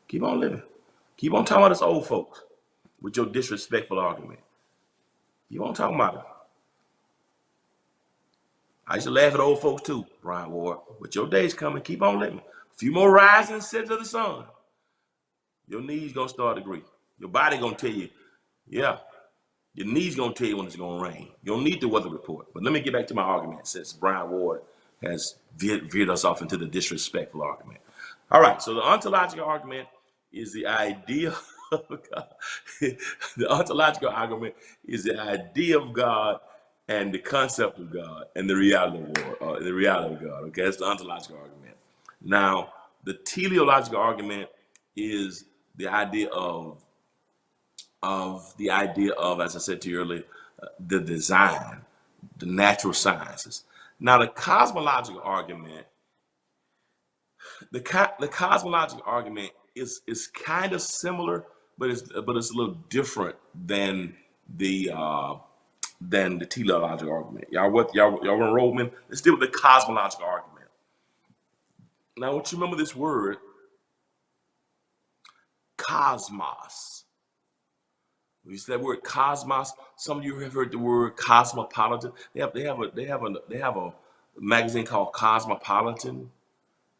Keep on living. Keep on talking about us old folks with your disrespectful argument. Keep on talking about it. I used to laugh at old folks too, Brian Ward. But your day's coming. Keep on living. A few more rising sets of the sun. Your knees gonna start to agree. Your body gonna tell you, yeah. Your knees gonna tell you when it's gonna rain. You don't need the weather report. But let me get back to my argument since Brian Ward has veered us off into the disrespectful argument. All right, so the ontological argument is the idea of God. The ontological argument is the idea of God and the concept of God and the reality of God. Okay, that's the ontological argument. Now, the teleological argument is the idea of, as I said to you earlier, the design, the natural sciences. Now, the cosmological argument, the cosmological argument is kind of similar, but it's a little different than the teleological argument. Y'all want to roll me? Let's deal with the cosmological argument. Now, I want you to remember this word, cosmos. We said that word cosmos. Some of you have heard the word cosmopolitan. They have a magazine called Cosmopolitan.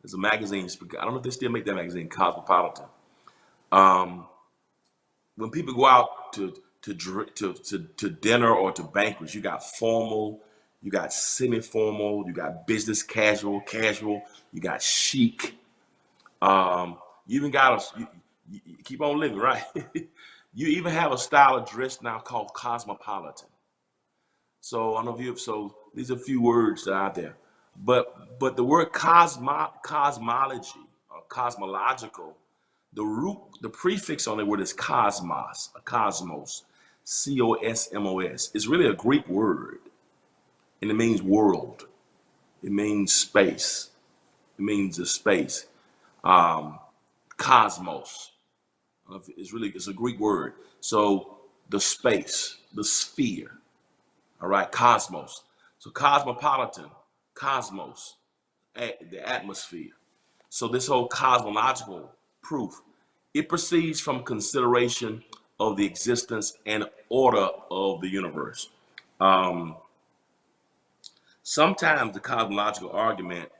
There's a magazine. I don't know if they still make that magazine, Cosmopolitan. When people go out to dinner or to banquets, you got formal, you got semi-formal, you got business casual, you got chic. You even got you keep on living, right? You even have a style of dress now called cosmopolitan. So I don't know if so these are a few words that are out there. But the word cosmology or cosmological, the prefix on the word is cosmos, a cosmos, cosmos. It's really a Greek word, and it means world. It means space. It means a space. Cosmos. It's a Greek word. So the space, the sphere. All right, cosmos. So cosmopolitan, cosmos, the atmosphere. So this whole cosmological proof, it proceeds from consideration of the existence and order of the universe. Sometimes the cosmological argument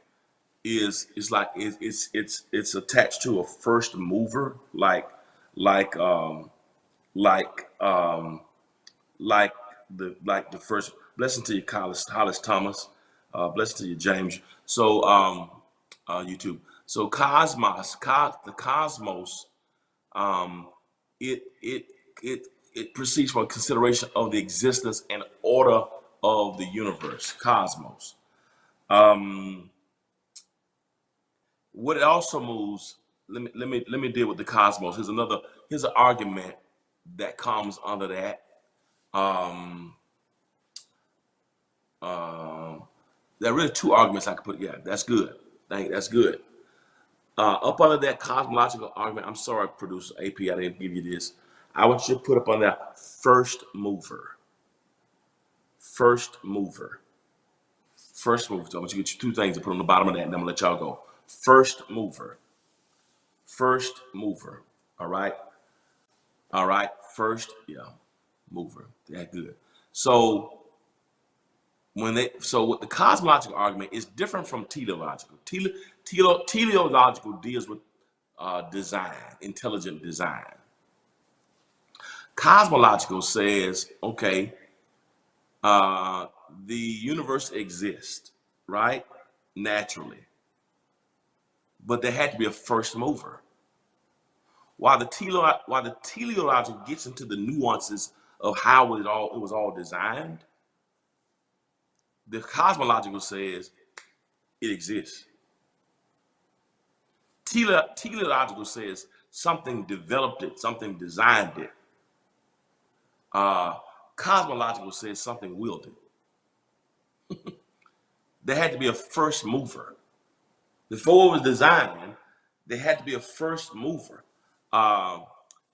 is like it's attached to a first mover, like the first. Blessing to you, Hollis Thomas. Blessing to you, James. So YouTube. So the cosmos, it it it proceeds from a consideration of the existence and order of the universe, cosmos. What it also moves. Let me deal with the cosmos. Here's an argument that comes under that. There are really two arguments I could put. Yeah, that's good. That's good. Up under that cosmological argument, I'm sorry, producer AP, I didn't give you this. I want you to put up on that first mover. First mover. First mover. So I want you to get you two things to put on the bottom of that, and I'm gonna let y'all go. First mover. First mover. All right. All right. First, mover. That good. So with the cosmological argument is different from teleological. Teleological deals with design, intelligent design. Cosmological says, okay, the universe exists, right? Naturally. But there had to be a first mover. While the teleological gets into the nuances of how it was all designed, The cosmological says it exists. Teleological says something developed it, something designed it. Cosmological says something willed it. There had to be a first mover. Before it was designed, there had to be a first mover.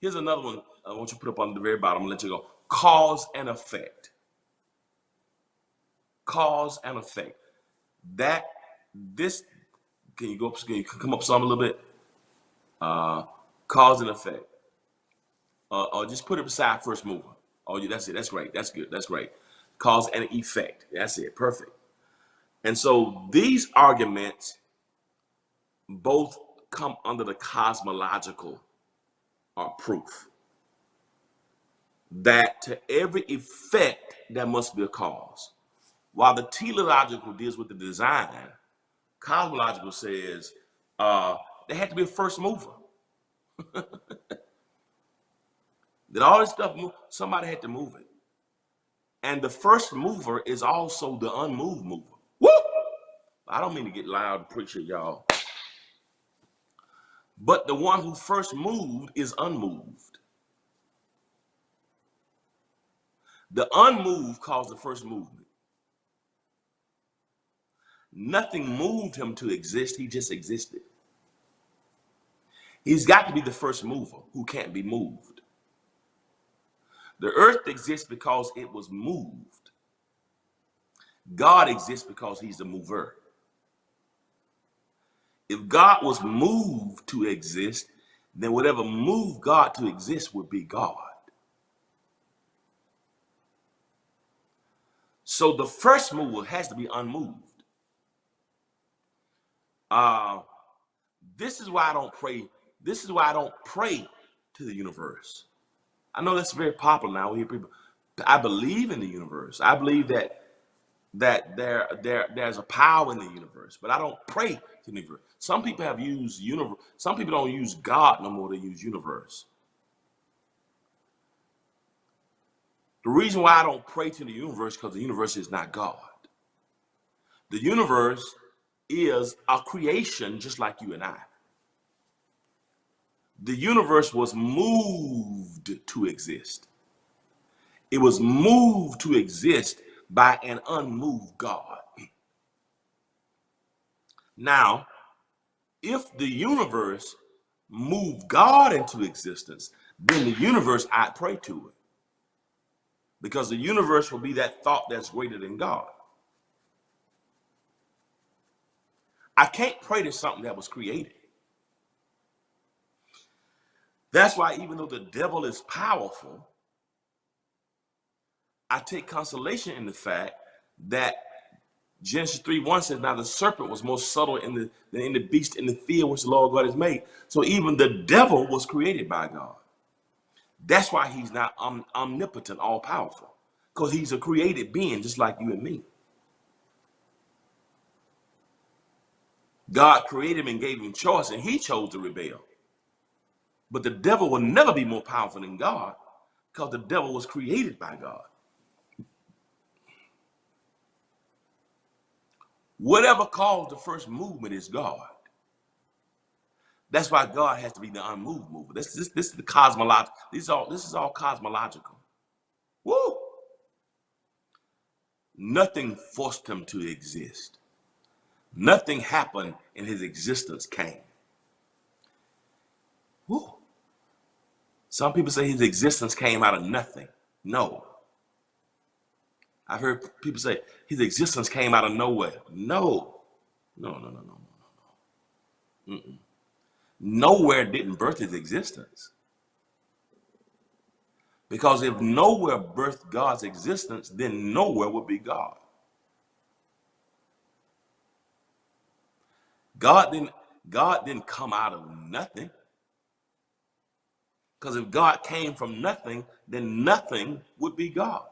Here's another one I want you to put up on the very bottom and let you go. Cause and effect. Cause and effect. Can you come up some a little bit? Cause and effect. Or just put it beside first mover. Oh, yeah, that's it. That's great. That's good. That's great. Cause and effect. That's it. Perfect. And so these arguments both come under the cosmological proof that to every effect there must be a cause. While the teleological deals with the design, cosmological says there had to be a first mover. That all this stuff, somebody had to move it. And the first mover is also the unmoved mover. Woo! I don't mean to get loud and preach it, y'all. But the one who first moved is unmoved. The unmoved caused the first movement. Nothing moved him to exist, he just existed. He's got to be the first mover who can't be moved. The earth exists because it was moved. God exists because he's the mover. If God was moved to exist, then whatever moved God to exist would be God. So the first mover has to be unmoved. This is why I don't pray. This is why I don't pray to the universe. I know that's very popular now. We hear people. I believe in the universe. I believe that there's a power in the universe, but I don't pray to the universe. Some people have used universe. Some people don't use God no more. They use universe. The reason why I don't pray to the universe because the universe is not God. The universe is a creation just like you and I. The universe was moved to exist. It was moved to exist by an unmoved God. Now, if the universe moved God into existence, then the universe, I'd pray to it. Because the universe will be that thought that's greater than God. I can't pray to something that was created. That's why even though the devil is powerful, I take consolation in the fact that Genesis 3:1 says, now the serpent was more subtle than in the beast in the field which the Lord God has made. So even the devil was created by God. That's why he's not omnipotent, all powerful, because he's a created being just like you and me. God created him and gave him choice, and he chose to rebel. But the devil will never be more powerful than God because the devil was created by God. Whatever caused the first movement is God. That's why God has to be the unmoved mover. This is the cosmological. This is all cosmological. Woo! Nothing forced him to exist. Nothing happened and his existence came. Woo! Some people say his existence came out of nothing. No. I've heard people say his existence came out of nowhere. No. No. Nowhere didn't birth his existence. Because if nowhere birthed God's existence, then nowhere would be God. God didn't come out of nothing. Because if God came from nothing, then nothing would be God.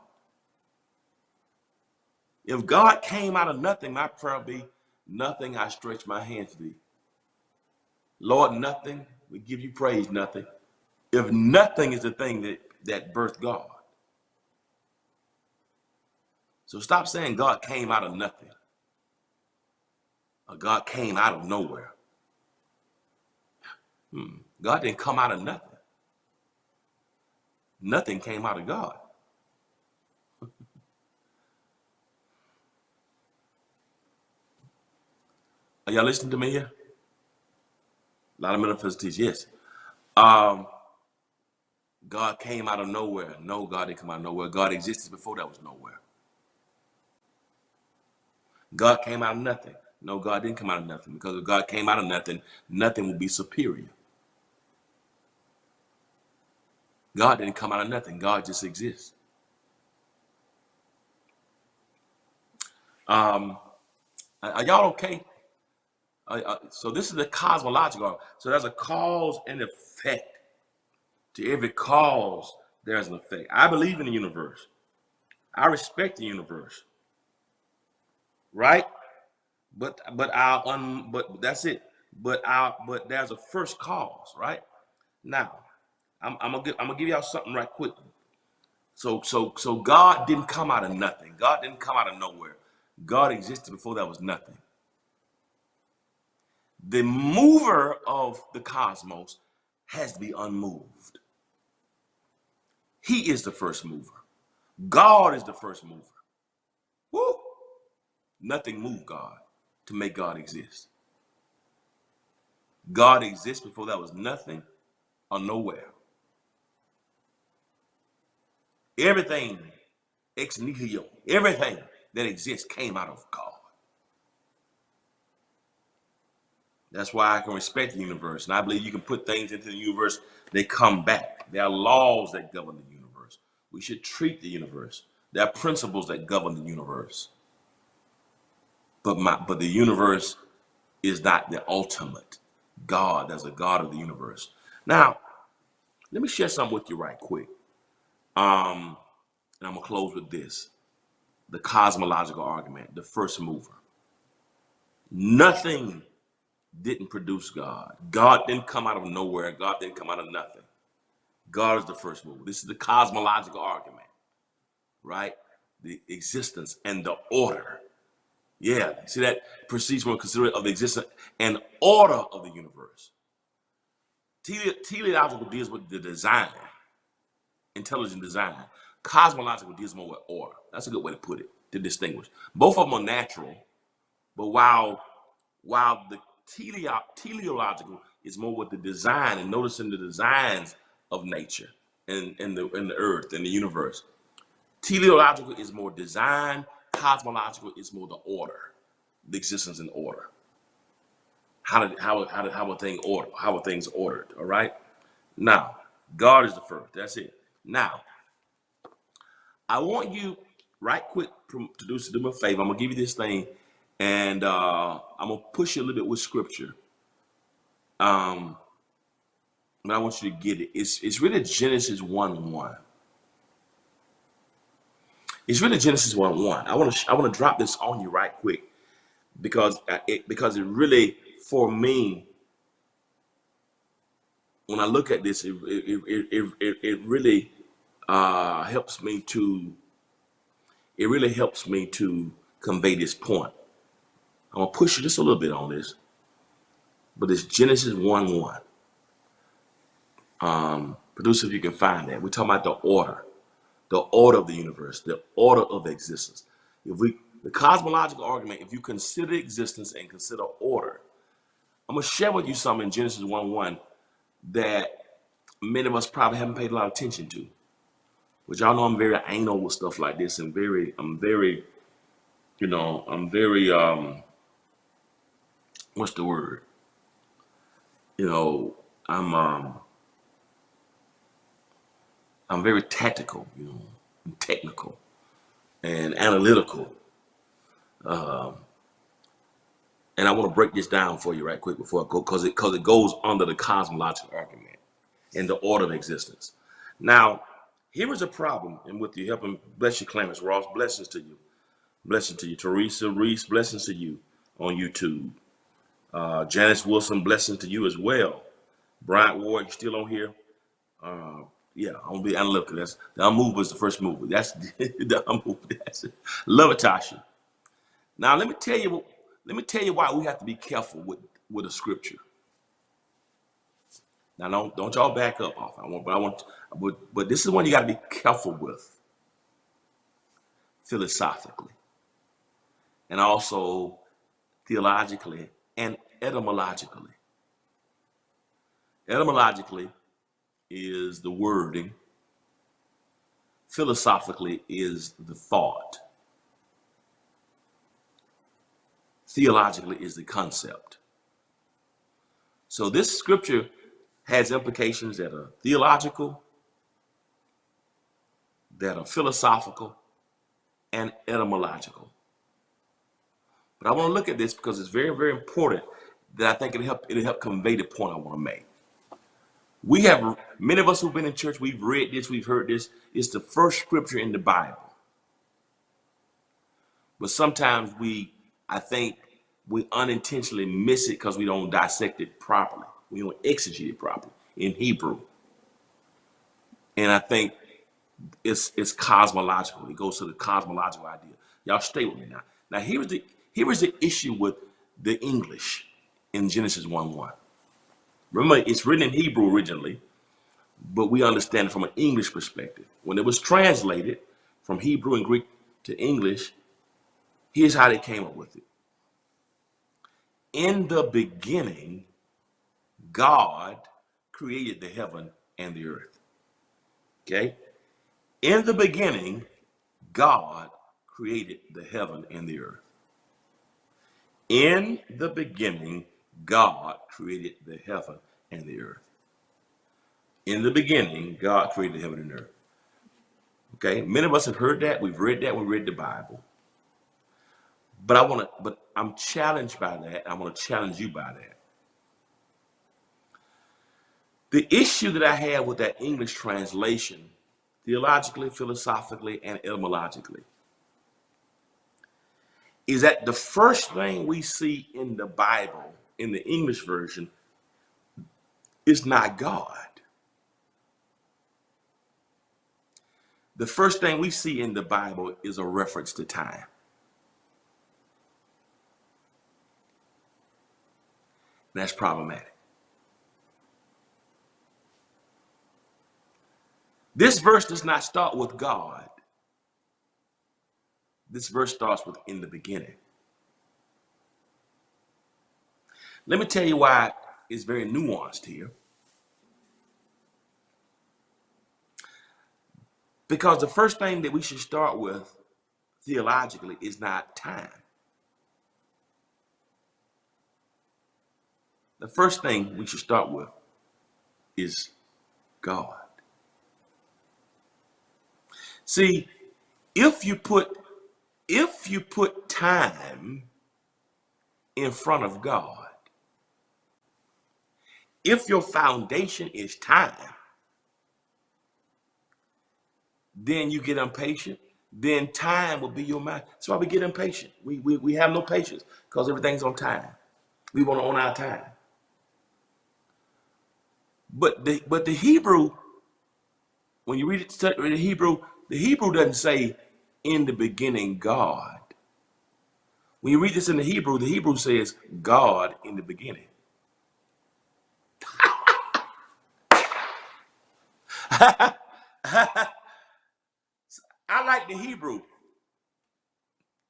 If God came out of nothing, my prayer would be, nothing I stretch my hand to thee. Lord, nothing, we give you praise, nothing. If nothing is the thing that birthed God. So stop saying God came out of nothing, or God came out of nowhere. God didn't come out of nothing. Nothing came out of God. Are y'all listening to me here? A lot of metaphysics teach, yes. Um, God came out of nowhere. No, God didn't come out of nowhere. God existed before there was nowhere. God came out of nothing. No, God didn't come out of nothing, because if God came out of nothing, nothing would be superior. God didn't come out of nothing. God just exists. Are y'all okay? So this is the cosmological. So there's a cause and effect. To every cause, there's an effect. I believe in the universe. I respect the universe, right? But that's it. But there's a first cause, right? Now, I'm gonna give y'all something right quick. So God didn't come out of nothing. God didn't come out of nowhere. God existed before there was nothing. The mover of the cosmos has to be unmoved. He is the first mover. God is the first mover. Woo! Nothing moved God to make God exist. God exists before there was nothing or nowhere. Everything ex nihilo, everything that exists came out of God. That's why I can respect the universe. And I believe you can put things into the universe, they come back. There are laws that govern the universe. We should treat the universe. There are principles that govern the universe. But the universe is not the ultimate. God, there's a God of the universe. Now, let me share something with you right quick. And I'm gonna close with this. The cosmological argument, the first mover. Nothing didn't produce God. God didn't come out of nowhere. God didn't come out of nothing. God is the first mover. This is the cosmological argument, right? The existence and the order. Yeah, see that proceeds from a consideration of the existence and order of the universe. Teleological deals with the design, intelligent design. Cosmological deals more with order. That's a good way to put it, to distinguish. Both of them are natural, but while the teleological is more with the design and noticing the designs of nature and the earth and the universe. Teleological is more design. Cosmological is more the order, the existence and order. How are things ordered? All right. Now, God is the first. That's it. Now, I want you right quick to do me a favor. I'm gonna give you this thing, and I'm gonna push you a little bit with scripture. Um, but I want you to get it. It's really Genesis 1:1. It's really Genesis 1:1. I want to drop this on you right quick because it really, for me, when I look at this, it really helps me to convey this point. I'm gonna push you just a little bit on this, but it's Genesis 1:1. Producer, if you can find that, we're talking about the order of the universe, the order of existence. The cosmological argument, if you consider existence and consider order, I'm gonna share with you something in Genesis 1:1 that many of us probably haven't paid a lot of attention to. Which y'all know I'm very anal with stuff like this, and I'm very, what's the word? You know, I'm very tactical, and technical and analytical. And I want to break this down for you right quick before I go, because it goes under the cosmological argument and the order of existence. Now, here is a problem, and with you helping, bless you, Clarence Ross, blessings to you. Blessings to you. Teresa Reese, blessings to you on YouTube. Janice Wilson, blessings to you as well. Bryant Ward, you still on here? Yeah, I'm gonna be analytical. That's the unmovable is the first mover. That's the unmovable. That's it. Love it, Tasha. Now let me tell you. Let me tell you why we have to be careful with a scripture. Now don't y'all back up off. But this is one you got to be careful with philosophically, and also theologically and etymologically. Etymologically is the wording. Philosophically is the thought. Theologically is the concept. So this scripture has implications that are theological, that are philosophical, and etymological. But I want to look at this because it's very, very important that I think it'll help convey the point I want to make. We have, many of us who've been in church, we've read this, we've heard this. It's the first scripture in the Bible. But sometimes I think we unintentionally miss it because we don't dissect it properly. We don't exegete it properly in Hebrew. And I think it's cosmological. It goes to the cosmological idea. Y'all stay with me now. Now here is the issue with the English in Genesis 1:1. Remember, it's written in Hebrew originally, but we understand it from an English perspective. When it was translated from Hebrew and Greek to English, here's how they came up with it. In the beginning, God created the heaven and the earth. Okay? In the beginning, God created the heaven and the earth. In the beginning, God created the heaven and the earth. In the beginning, God created the heaven and earth. Okay? Many of us have heard that. We've read that. We read the Bible. But I'm challenged by that. I want to challenge you by that. The issue that I have with that English translation, theologically, philosophically, and etymologically, is that the first thing we see in the Bible, in the English version, is not God. The first thing we see in the Bible is a reference to time. That's problematic. This verse does not start with God. This verse starts with in the beginning. Let me tell you why it's very nuanced here. Because the first thing that we should start with theologically is not time. The first thing we should start with is God. See, if you put time in front of God, if your foundation is time, then you get impatient, then time will be your mind. That's why we get impatient. We have no patience because everything's on time. We want to own our time. But the Hebrew, when you read it in the Hebrew doesn't say in the beginning God. When you read this in the Hebrew says God in the beginning. I like the Hebrew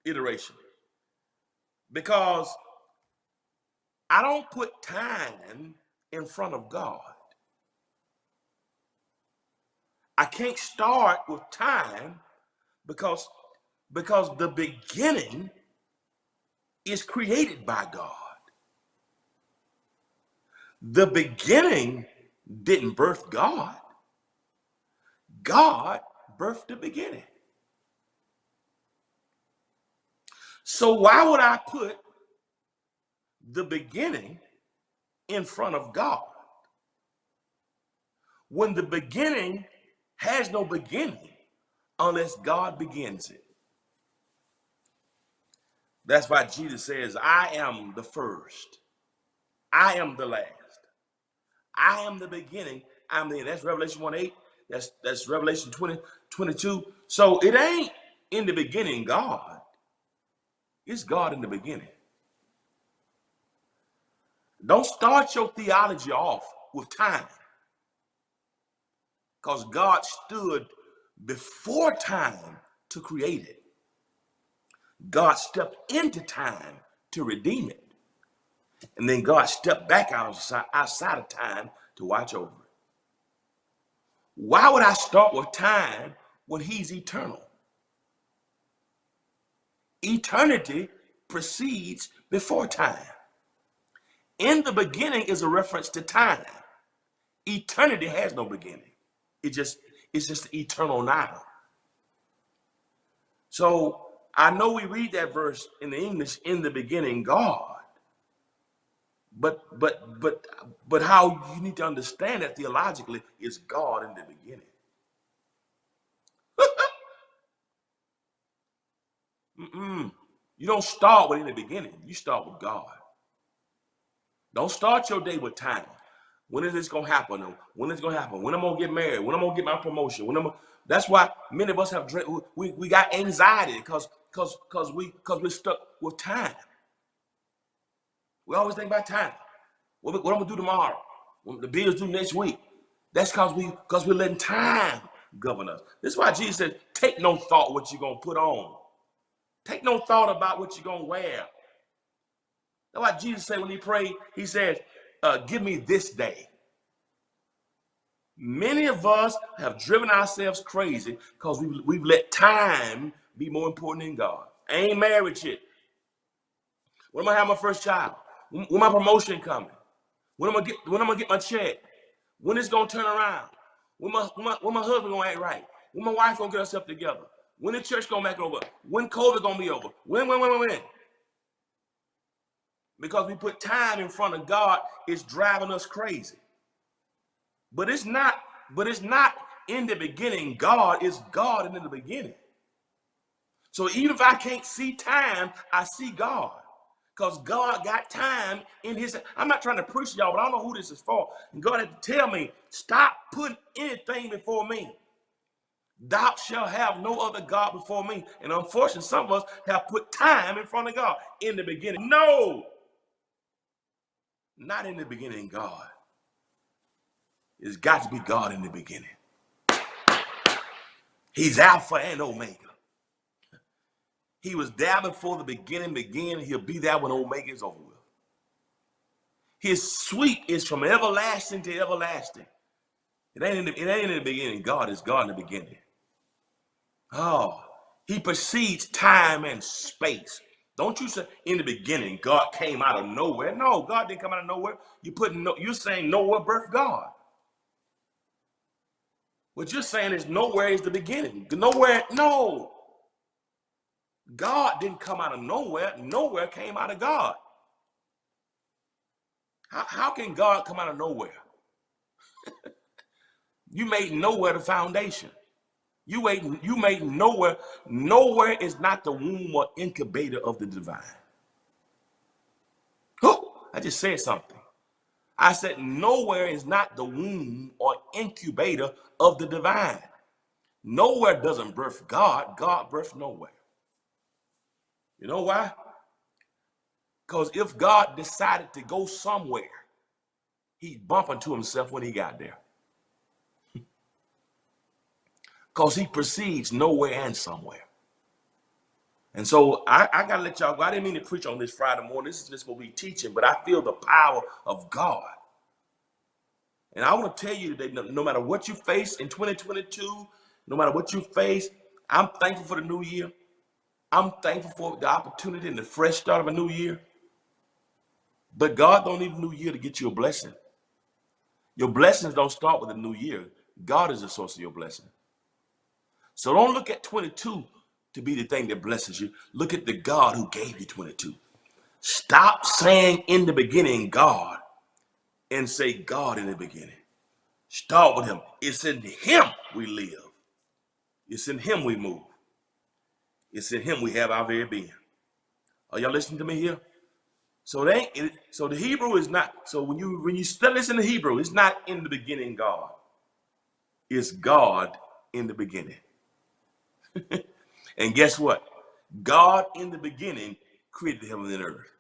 iteration because I don't put time in front of God. I can't start with time because the beginning is created by God. The beginning didn't birth God. God birthed the beginning. So why would I put the beginning in front of God when the beginning has no beginning unless God begins it? That's why Jesus says, I am the first. I am the last. I am the beginning. I'm the end. That's Revelation 1:8. That's Revelation 20:22. So it ain't in the beginning God. It's God in the beginning. Don't start your theology off with time, because God stood before time to create it. God stepped into time to redeem it. And then God stepped back outside of time to watch over it. Why would I start with time when he's eternal? Eternity precedes before time. In the beginning is a reference to time. Eternity has no beginning. It's just eternal now. So I know we read that verse in the English, in the beginning, God. But how you need to understand that theologically is God in the beginning. You don't start with in the beginning. You start with God. Don't start your day with time. When is this gonna happen? When is it gonna happen? When I'm gonna get married? When I'm gonna get my promotion? That's why many of us have we got anxiety because we're stuck with time. We always think about time. What I'm gonna do tomorrow? When the bills due next week. That's because we're letting time govern us. This is why Jesus said, take no thought what you're gonna put on. Take no thought about what you're gonna wear. That's why Jesus said when he prayed, he says, give me this day. Many of us have driven ourselves crazy because we've let time be more important than God. I ain't married yet. When am I have my first child? When my promotion coming? When am I get my check? When it's gonna turn around? When my husband gonna act right? When my wife gonna get herself together? When the church gonna make it over? When COVID gonna be over? When? Because we put time in front of God, it's driving us crazy. But it's not in the beginning. God is God in the beginning. So even if I can't see time, I see God. Because God got time in his. I'm not trying to preach to y'all, but I don't know who this is for. And God had to tell me, stop putting anything before me. Thou shalt have no other God before me. And unfortunately, some of us have put time in front of God in the beginning. No, not in the beginning, God. It's got to be God in the beginning. He's Alpha and Omega. He was there before the beginning began. He'll be there when Omega is over with. His sweep is from everlasting to everlasting. It ain't in the beginning. God is God in the beginning. Oh, he precedes time and space. Don't you say in the beginning God came out of nowhere? No, God didn't come out of nowhere. You're saying nowhere birthed God. What you're saying is nowhere is the beginning. Nowhere, no. God didn't come out of nowhere. Nowhere came out of God. How can God come out of nowhere? You made nowhere the foundation. You made nowhere. Nowhere is not the womb or incubator of the divine. Oh, I just said something. I said nowhere is not the womb or incubator of the divine. Nowhere doesn't birth God. God births nowhere. You know why? Because if God decided to go somewhere, he'd bump into himself when he got there. Because he precedes nowhere and somewhere. And so I got to let y'all go. I didn't mean to preach on this Friday morning. This is just what we teaching, but I feel the power of God. And I want to tell you today, no matter what you face in 2022, no matter what you face, I'm thankful for the new year. I'm thankful for the opportunity and the fresh start of a new year. But God don't need a new year to get you a blessing. Your blessings don't start with a new year. God is the source of your blessing. So don't look at 22 to be the thing that blesses you. Look at the God who gave you 22. Stop saying in the beginning, God, and say God in the beginning. Start with him. It's in him we live. It's in him we move. It's in him we have our very being. Are y'all listening to me here? So the Hebrew is not, so when you listen to Hebrew, it's not in the beginning God. is God in the beginning. And guess what? God in the beginning created heaven and earth.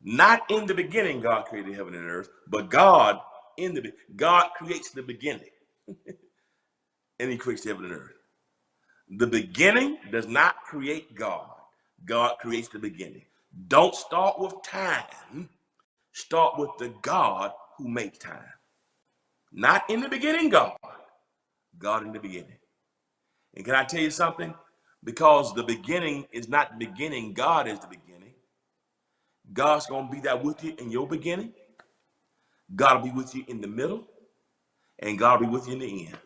Not in the beginning God created heaven and earth, but God creates the beginning. And he creates heaven and earth. The beginning does not create God. God creates the beginning. Don't start with time. Start with the God who makes time. Not in the beginning, God. God in the beginning. And can I tell you something? Because the beginning is not the beginning, God is the beginning. God's going to be there with you in your beginning. God will be with you in the middle. And God will be with you in the end.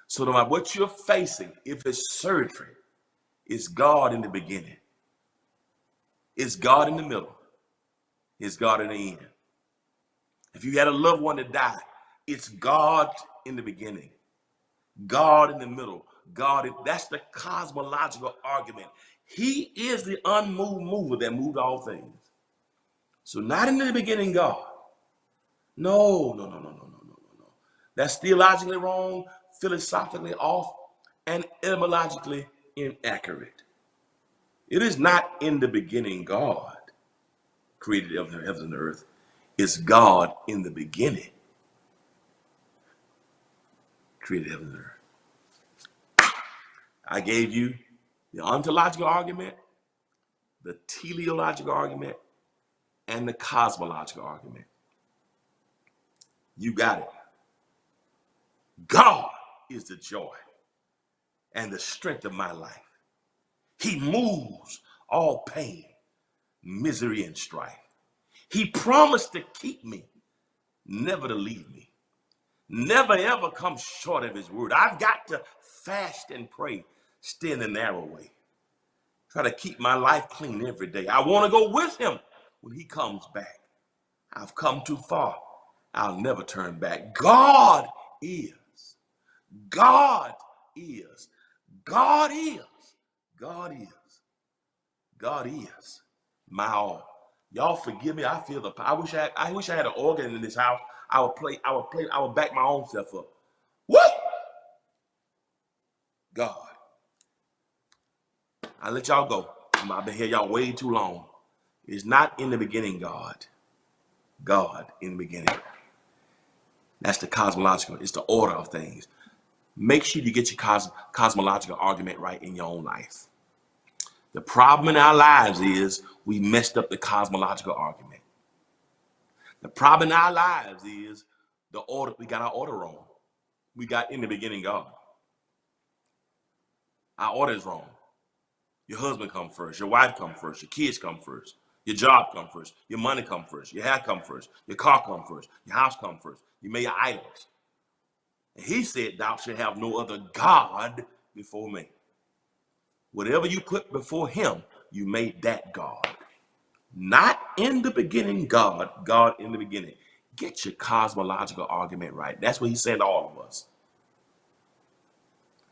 So no matter what you're facing, if it's surgery, it's God in the beginning. It's God in the middle. It's God in the end. If you had a loved one that died, it's God in the beginning. God in the middle. That's the cosmological argument. He is the unmoved mover that moved all things. So not in the beginning, God. No. That's theologically wrong, philosophically off, and etymologically inaccurate. It is not in the beginning God created the heavens and the earth. It's God in the beginning created heaven and earth. I gave you the ontological argument, the teleological argument, and the cosmological argument. You got it. God is the joy and the strength of my life. He moves all pain, misery, and strife. He promised to keep me, never to leave me, never ever come short of his word. I've got to fast and pray, stay in the narrow way. Try to keep my life clean every day. I want to go with him when he comes back. I've come too far. I'll never turn back. God is. God is. God is. God is. God is my all. Y'all forgive me. I feel the power. I wish I had an organ in this house. I would back my own self up. What? God. I'll let y'all go. I've been here y'all way too long. It's not in the beginning, God. God in the beginning. That's the cosmological. It's the order of things. Make sure you get your cosmological argument right in your own life. The problem in our lives is we messed up the cosmological argument. The problem in our lives is the order. We got our order wrong. We got in the beginning God. Our order is wrong. Your husband come first. Your wife come first. Your kids come first. Your job come first. Your money come first. Your hair come first. Your car come first. Your house come first. You made your idols. And he said, thou shalt have no other God before me. Whatever you put before him, you made that God. Not in the beginning God, God in the beginning. Get your cosmological argument right. That's what he said to all of us.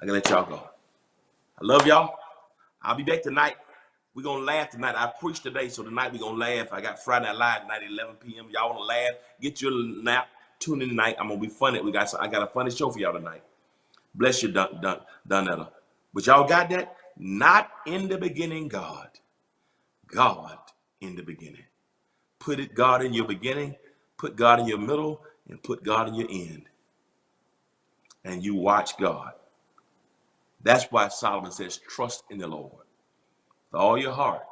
I gotta let y'all go. I love y'all. I'll be back tonight. We're going to laugh tonight. I preached today, so tonight we're going to laugh. I got Friday Night Live tonight at 11 p.m. Y'all want to laugh? Get your nap. Tune in tonight. I'm going to be funny. I got a funny show for y'all tonight. Bless you, Donetta. But y'all got that? Not in the beginning, God. God in the beginning. Put God in your beginning, put God in your middle, and put God in your end. And you watch God. That's why Solomon says, trust in the Lord with all your heart.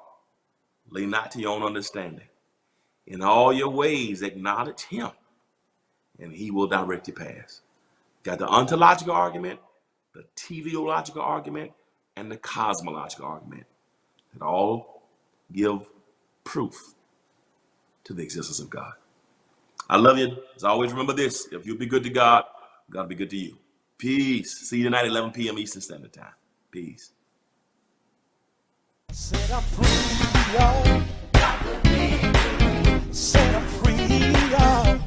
Lean not to your own understanding. In all your ways, acknowledge him, and he will direct your paths. Got the ontological argument, the teleological argument, and the cosmological argument. That all give proof to the existence of God. I love you. As always, remember this. If you be good to God, God will be good to you. Peace. See you tonight at 11 p.m. Eastern Standard Time. Peace. Set I'm free, y'all. Set I'm free, y'all.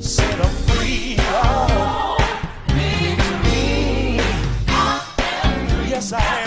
Set I'm free, y'all. Yes, I am.